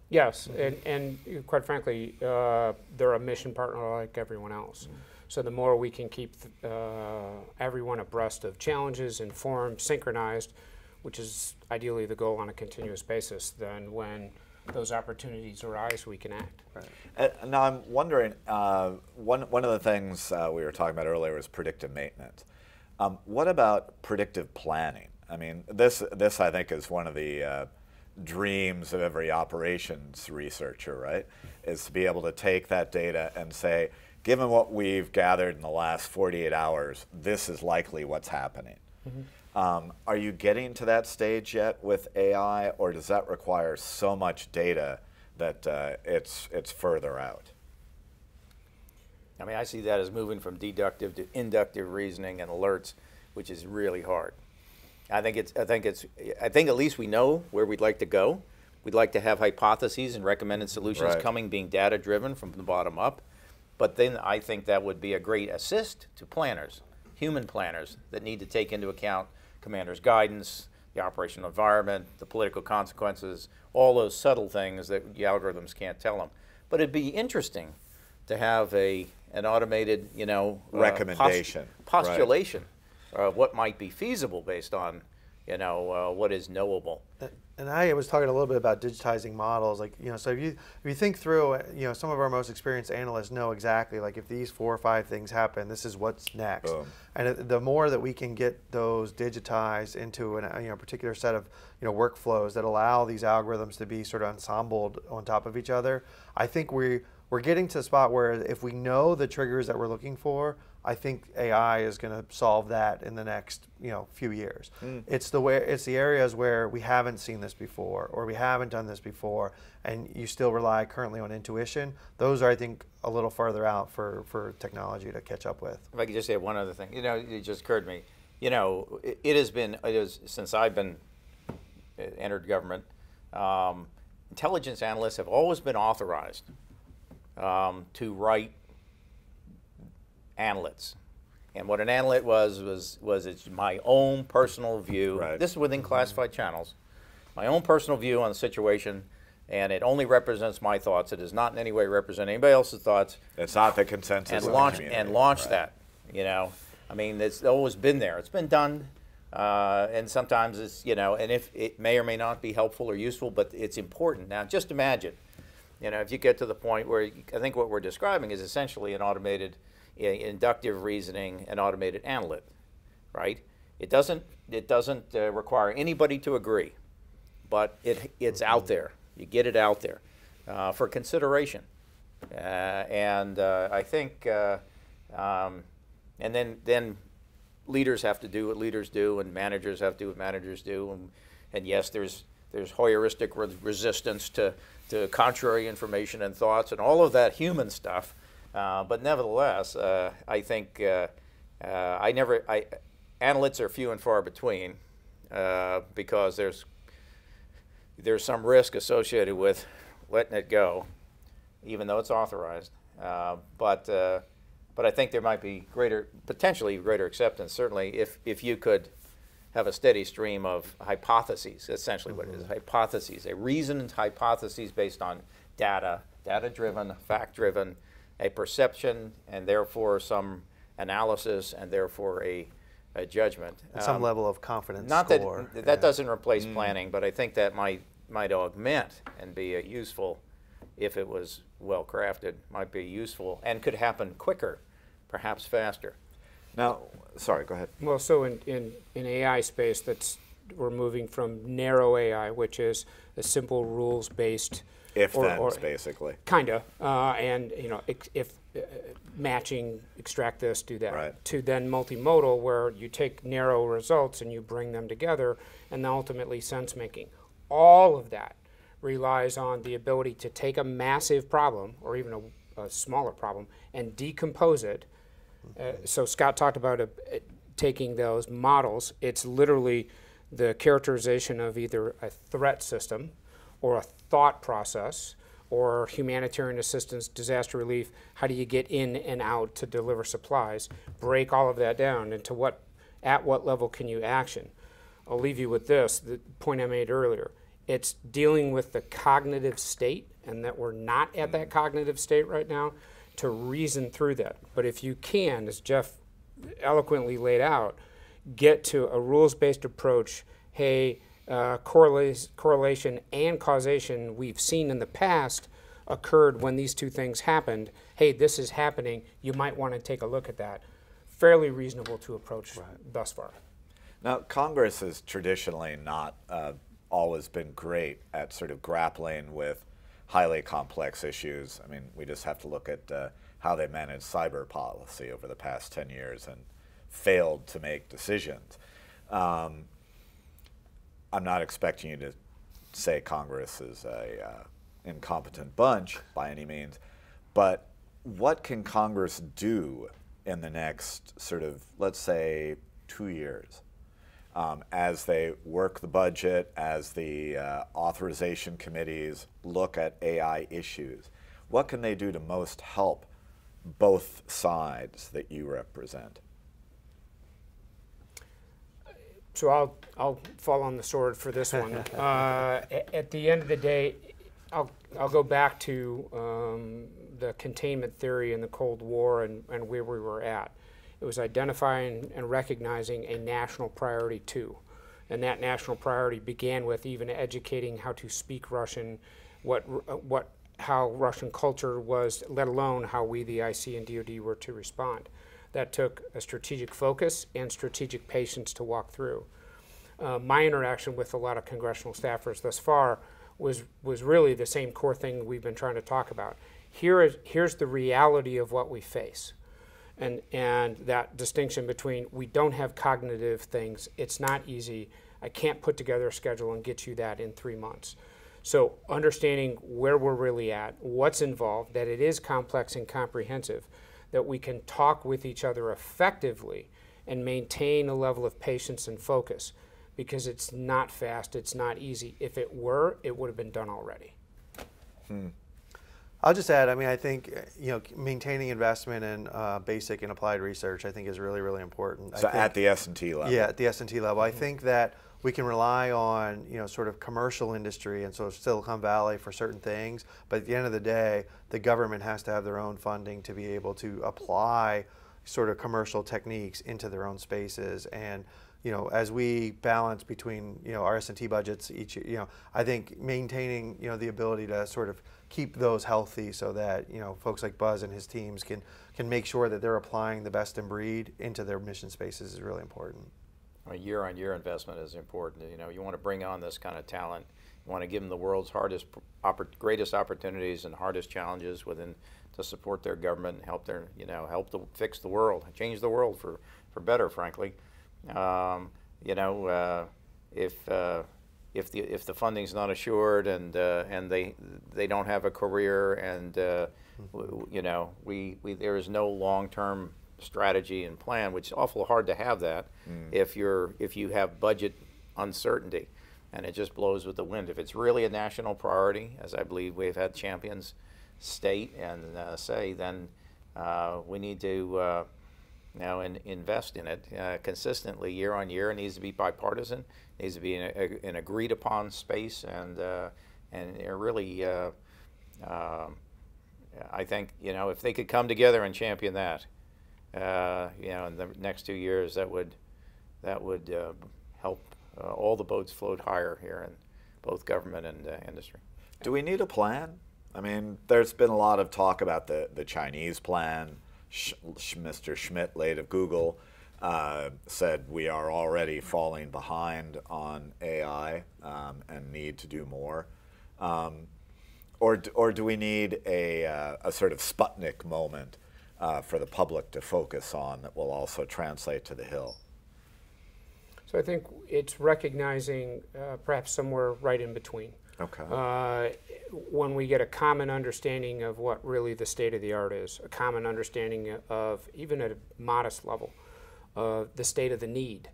Yes, and quite frankly, they're a mission partner like everyone else. So the more we can keep everyone abreast of challenges, informed, synchronized, which is ideally the goal on a continuous basis, then when those opportunities arise, we can act. Right. Now I'm wondering, one of the things we were talking about earlier was predictive maintenance. What about predictive planning? I mean, this I think is one of the dreams of every operations researcher, right? Is to be able to take that data and say, given what we've gathered in the last 48 hours, this is likely what's happening. Are you getting to that stage yet with AI, or does that require so much data that it's further out? I mean, I see that as moving from deductive to inductive reasoning and alerts, which is really hard. I think at least we know where we'd like to go. We'd like to have hypotheses and recommended solutions coming, being data driven from the bottom up. But then I think that would be a great assist to planners, human planners, that need to take into account commander's guidance, the operational environment, the political consequences, all those subtle things that the algorithms can't tell them. But it'd be interesting to have an automated, recommendation, postulation of what might be feasible based on, what is knowable. And I was talking a little bit about digitizing models, so if you think through, some of our most experienced analysts know exactly, like, if these 4 or 5 things happen, this is what's next. Boom. And the more that we can get those digitized into a particular set of workflows that allow these algorithms to be sort of ensembled on top of each other, I think we're getting to the spot where if we know the triggers that we're looking for, I think AI is going to solve that in the next few years. It's the areas where we haven't seen this before, or we haven't done this before, and you still rely currently on intuition. Those are, I think, a little farther out for technology to catch up with. If I could just say one other thing, it just occurred to me. It has since I've been entered government, intelligence analysts have always been authorized to write analysts. And what an analyst was it's my own personal view. Right. This is within classified channels. My own personal view on the situation, and it only represents my thoughts. It does not in any way represent anybody else's thoughts. It's not the consensus of the community. And launch that. I mean, it's always been there. It's been done, and sometimes it's and if it may or may not be helpful or useful, but it's important. Now, just imagine, if you get to the point where I think what we're describing is essentially an automated inductive reasoning and automated analytic, right? It doesn't require anybody to agree, but it's out there. You get it out there for consideration, and I think, and then leaders have to do what leaders do, and managers have to do what managers do, and yes, there's heuristic resistance to contrary information and thoughts and all of that human stuff. But nevertheless, I think analysts are few and far between because there's some risk associated with letting it go, even though it's authorized. But I think there might be potentially greater acceptance. Certainly, if you could have a steady stream of hypotheses, essentially what it is, hypotheses, a reasoned hypotheses based on data-driven, fact-driven, a perception, and therefore some analysis, and therefore a judgment. Some level of confidence not score. That doesn't replace planning, but I think that might augment and be useful if it was well crafted, might be useful, and could happen quicker, perhaps faster. Now, sorry, go ahead. Well, so in AI space, we're moving from narrow AI, which is a simple rules-based if-thens, basically. Kinda, and if matching, extract this, do that. Right. To then multimodal, where you take narrow results and you bring them together, and then ultimately sense making. All of that relies on the ability to take a massive problem, or even a smaller problem, and decompose it. So Scott talked about taking those models. It's literally the characterization of either a threat system, or a thought process, or humanitarian assistance, disaster relief, how do you get in and out to deliver supplies, break all of that down into at what level can you action. I'll leave you with this, the point I made earlier. It's dealing with the cognitive state, and that we're not at that cognitive state right now, to reason through that. But if you can, as Jeff eloquently laid out, get to a rules-based approach, hey, correlation and causation we've seen in the past occurred when these two things happened. Hey, this is happening. You might want to take a look at that. Fairly reasonable to approach thus far. Now, Congress has traditionally not always been great at sort of grappling with highly complex issues. I mean, we just have to look at how they managed cyber policy over the past 10 years and failed to make decisions. I'm not expecting you to say Congress is a incompetent bunch by any means, but what can Congress do in the next sort of, let's say, 2 years as they work the budget, as the authorization committees look at AI issues? What can they do to most help both sides that you represent? So I'll fall on the sword for this one. At the end of the day, I'll go back to the containment theory in the Cold War and where we were at. It was identifying and recognizing a national priority too. And that national priority began with even educating how to speak Russian, how Russian culture was, let alone how we, the IC and DoD, were to respond. That took a strategic focus and strategic patience to walk through. My interaction with a lot of congressional staffers thus far was really the same core thing we've been trying to talk about. Here's the reality of what we face. And that distinction between we don't have cognitive things, it's not easy, I can't put together a schedule and get you that in 3 months. So understanding where we're really at, what's involved, that it is complex and comprehensive, that we can talk with each other effectively and maintain a level of patience and focus, because it's not fast, it's not easy. If it were, it would have been done already. I'll just add, I mean, I think maintaining investment in basic and applied research, I think, is really, really important. So at the S&T level? Yeah, at the S&T level. I think that we can rely on, sort of commercial industry and sort of Silicon Valley for certain things, but at the end of the day, the government has to have their own funding to be able to apply sort of commercial techniques into their own spaces. And as we balance between our S&T budgets each, I think maintaining the ability to sort of keep those healthy so that folks like Buzz and his teams can make sure that they're applying the best in breed into their mission spaces is really important. A year-on-year investment is important. You want to bring on this kind of talent. You want to give them the world's greatest opportunities and hardest challenges to support their government and help help to fix the world, change the world for better, frankly. If the funding's not assured and they don't have a career and there is no long-term strategy and plan, which is awful hard to have that if you have budget uncertainty and it just blows with the wind. If it's really a national priority, as I believe we've had champions state and say, then we need to invest in it consistently year on year. It needs to be bipartisan. It needs to be an agreed upon space, and really, I think if they could come together and champion that, in the next 2 years, that would help all the boats float higher here in both government and industry. Do we need a plan? I mean, there's been a lot of talk about the Chinese plan. Mr. Schmidt, late of Google, said we are already falling behind on AI and need to do more. Or do we need a sort of Sputnik moment for the public to focus on that will also translate to the Hill? So I think it's recognizing perhaps somewhere right in between. Okay. When we get a common understanding of what really the state of the art is, a common understanding of, even at a modest level, the state of the need,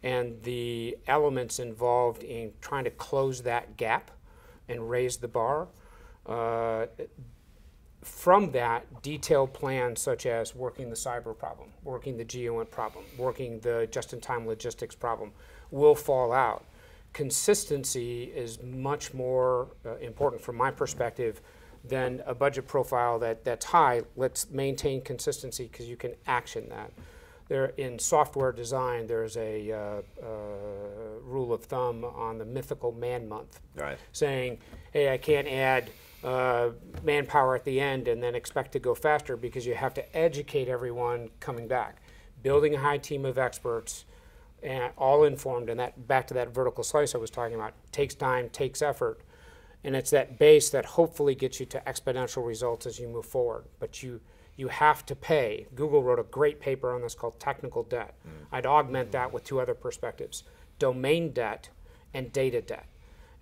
and the elements involved in trying to close that gap and raise the bar, From that, detailed plans such as working the cyber problem, working the GEOINT problem, working the just-in-time logistics problem will fall out. Consistency is much more important from my perspective than a budget profile that's high. Let's maintain consistency because you can action that. There, in software design, there's a rule of thumb on the mythical man month, Right. saying, hey, I can't add manpower at the end and then expect to go faster because you have to educate everyone coming back. Building a high team of experts, and all informed, and that back to that vertical slice I was talking about, takes time, takes effort, and it's that base that hopefully gets you to exponential results as you move forward. But you have to pay. Google wrote a great paper on this called technical debt. I'd augment that with two other perspectives: domain debt and data debt.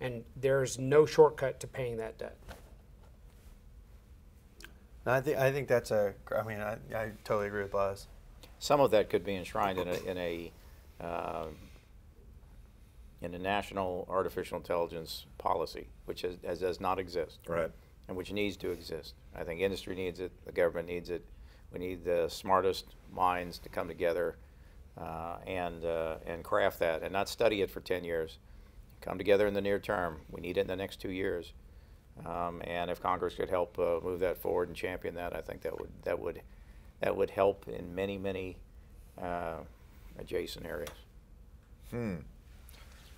And there's no shortcut to paying that debt. I think that's I totally agree with Buzz. Some of that could be enshrined in a national artificial intelligence policy, which does not exist, Right. and which needs to exist. I think industry needs it, the government needs it. We need the smartest minds to come together and craft that, and not study it for 10 years. Come together in the near term. We need it in the next 2 years. And if Congress could help move that forward and champion that, I think that would help in many adjacent areas.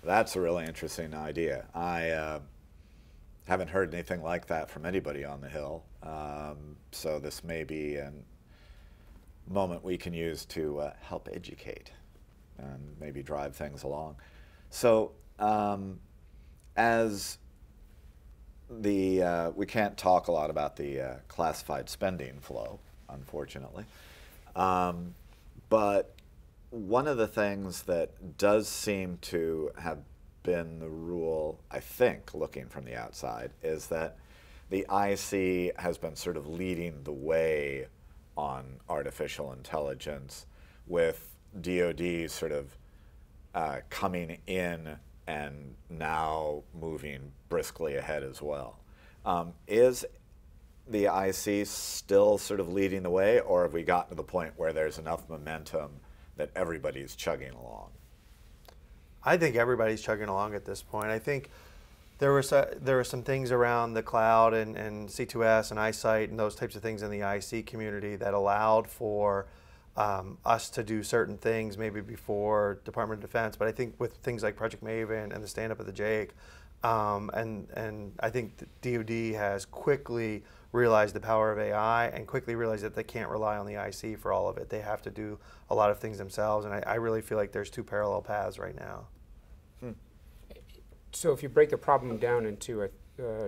That's a really interesting idea. I haven't heard anything like that from anybody on the Hill. So this may be a moment we can use to help educate and maybe drive things along. So as we can't talk a lot about the classified spending flow, unfortunately. But one of the things that does seem to have been the rule, I think, looking from the outside, is that the IC has been sort of leading the way on artificial intelligence, with DoD sort of coming in and now moving briskly ahead as well. Is the IC still sort of leading the way, or have we gotten to the point where there's enough momentum that everybody's chugging along? I think everybody's chugging along at this point. I think there were some things around the cloud and C2S and iSight and those types of things in the IC community that allowed for us to do certain things maybe before Department of Defense. But I think with things like Project Maven and the stand-up of the JAIC, and I think the DoD has quickly realized the power of AI and quickly realized that they can't rely on the IC for all of it. They have to do a lot of things themselves, and I really feel like there's two parallel paths right now. So if you break the problem down into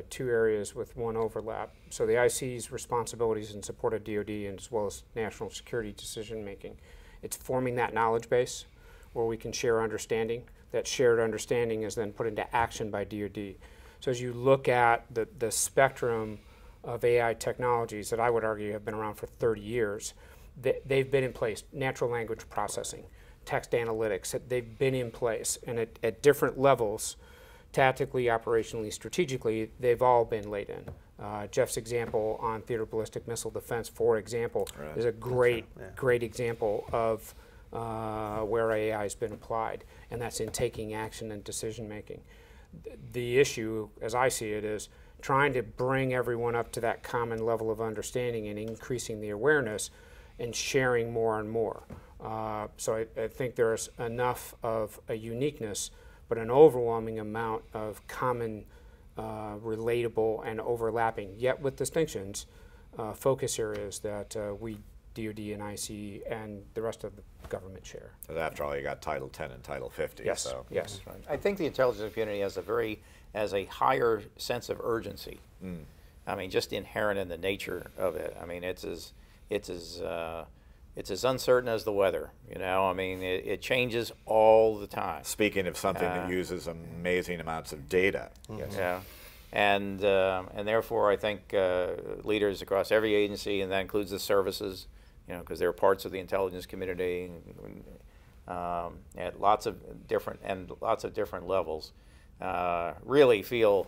two areas with one overlap, so the IC's responsibilities in support of DoD and as well as national security decision making, it's forming that knowledge base where we can share understanding. That shared understanding is then put into action by DoD. So as you look at the spectrum of AI technologies that I would argue have been around for 30 years, they've been in place. Natural language processing, text analytics, they've been in place. And at different levels, tactically, operationally, strategically, they've all been laid in. Jeff's example on theater ballistic missile defense, for example, is a great example of where AI has been applied, and that's in taking action and decision making. The issue, as I see it, is trying to bring everyone up to that common level of understanding and increasing the awareness and sharing more and more. So I think there's enough of a uniqueness, but an overwhelming amount of common, relatable, and overlapping, yet with distinctions, focus areas that we, DoD and IC, and the rest of the government share. Because after all, you got Title 10 and Title 50. Yes, so. yes. I think the intelligence community has a higher sense of urgency. I mean, just inherent in the nature of it. I mean, it's as uncertain as the weather. You know, I mean, it changes all the time. Speaking of something that uses amazing amounts of data. Yes. Yeah, and therefore, I think leaders across every agency, and that includes the services, you know, because they're parts of the intelligence community at lots of different levels, really feel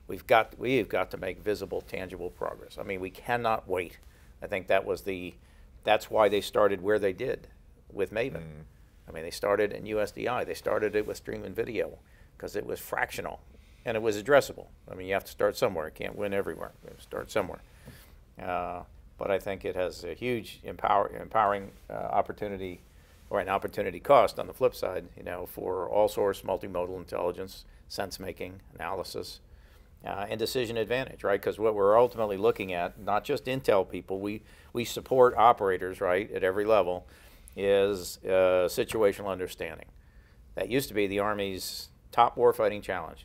we've got to make visible, tangible progress. I mean, we cannot wait. I think that's why they started where they did with Maven. I mean, they started in USDI. They started it with streaming video because it was fractional and it was addressable. I mean, you have to start somewhere. You can't win everywhere. You have to start somewhere. But I think it has a huge empowering opportunity, or an opportunity cost on the flip side, you know, for all source multimodal intelligence, sense making, analysis, and decision advantage, right? Because what we're ultimately looking at, not just Intel people, we support operators, right, at every level, is situational understanding. That used to be the Army's top warfighting challenge.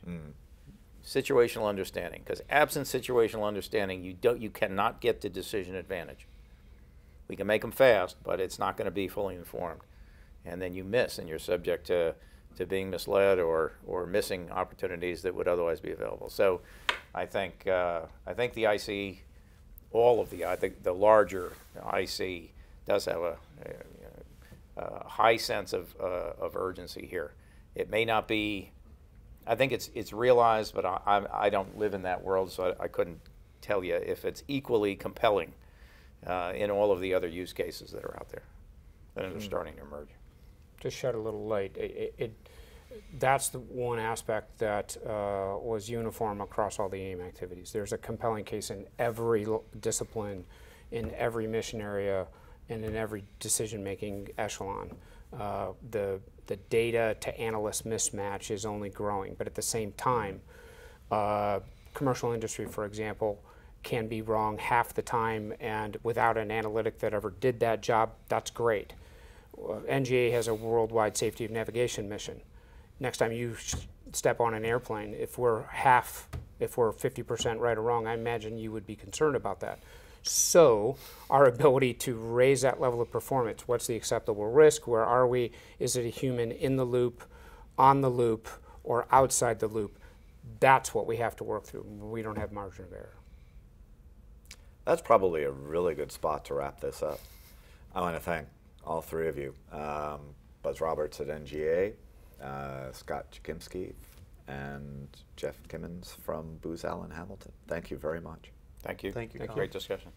Situational understanding, because absent situational understanding, you cannot get to decision advantage. We can make them fast, but it's not going to be fully informed, and then you miss, and you're subject to being misled or missing opportunities that would otherwise be available. So, I think the IC, I think the larger IC does have a high sense of urgency here. It may not be. I think it's realized, but I don't live in that world, so I couldn't tell you if it's equally compelling in all of the other use cases that are out there that are starting to emerge. To shed a little light, that's the one aspect that was uniform across all the AIM activities. There's a compelling case in every discipline, in every mission area, and in every decision-making echelon. The data to analyst mismatch is only growing, but at the same time, commercial industry, for example, can be wrong half the time, and without an analytic that ever did that job, that's great. NGA has a worldwide safety of navigation mission. Next time you step on an airplane, if we're 50% right or wrong, I imagine you would be concerned about that. So our ability to raise that level of performance, what's the acceptable risk, where are we, is it a human in the loop, on the loop, or outside the loop, that's what we have to work through. We don't have margin of error. That's probably a really good spot to wrap this up. I want to thank all three of you, Buzz Roberts at NGA, Scott Jachimski, and Jeff Kimmons from Booz Allen Hamilton. Thank you very much. Thank you. Thank you. Great discussion.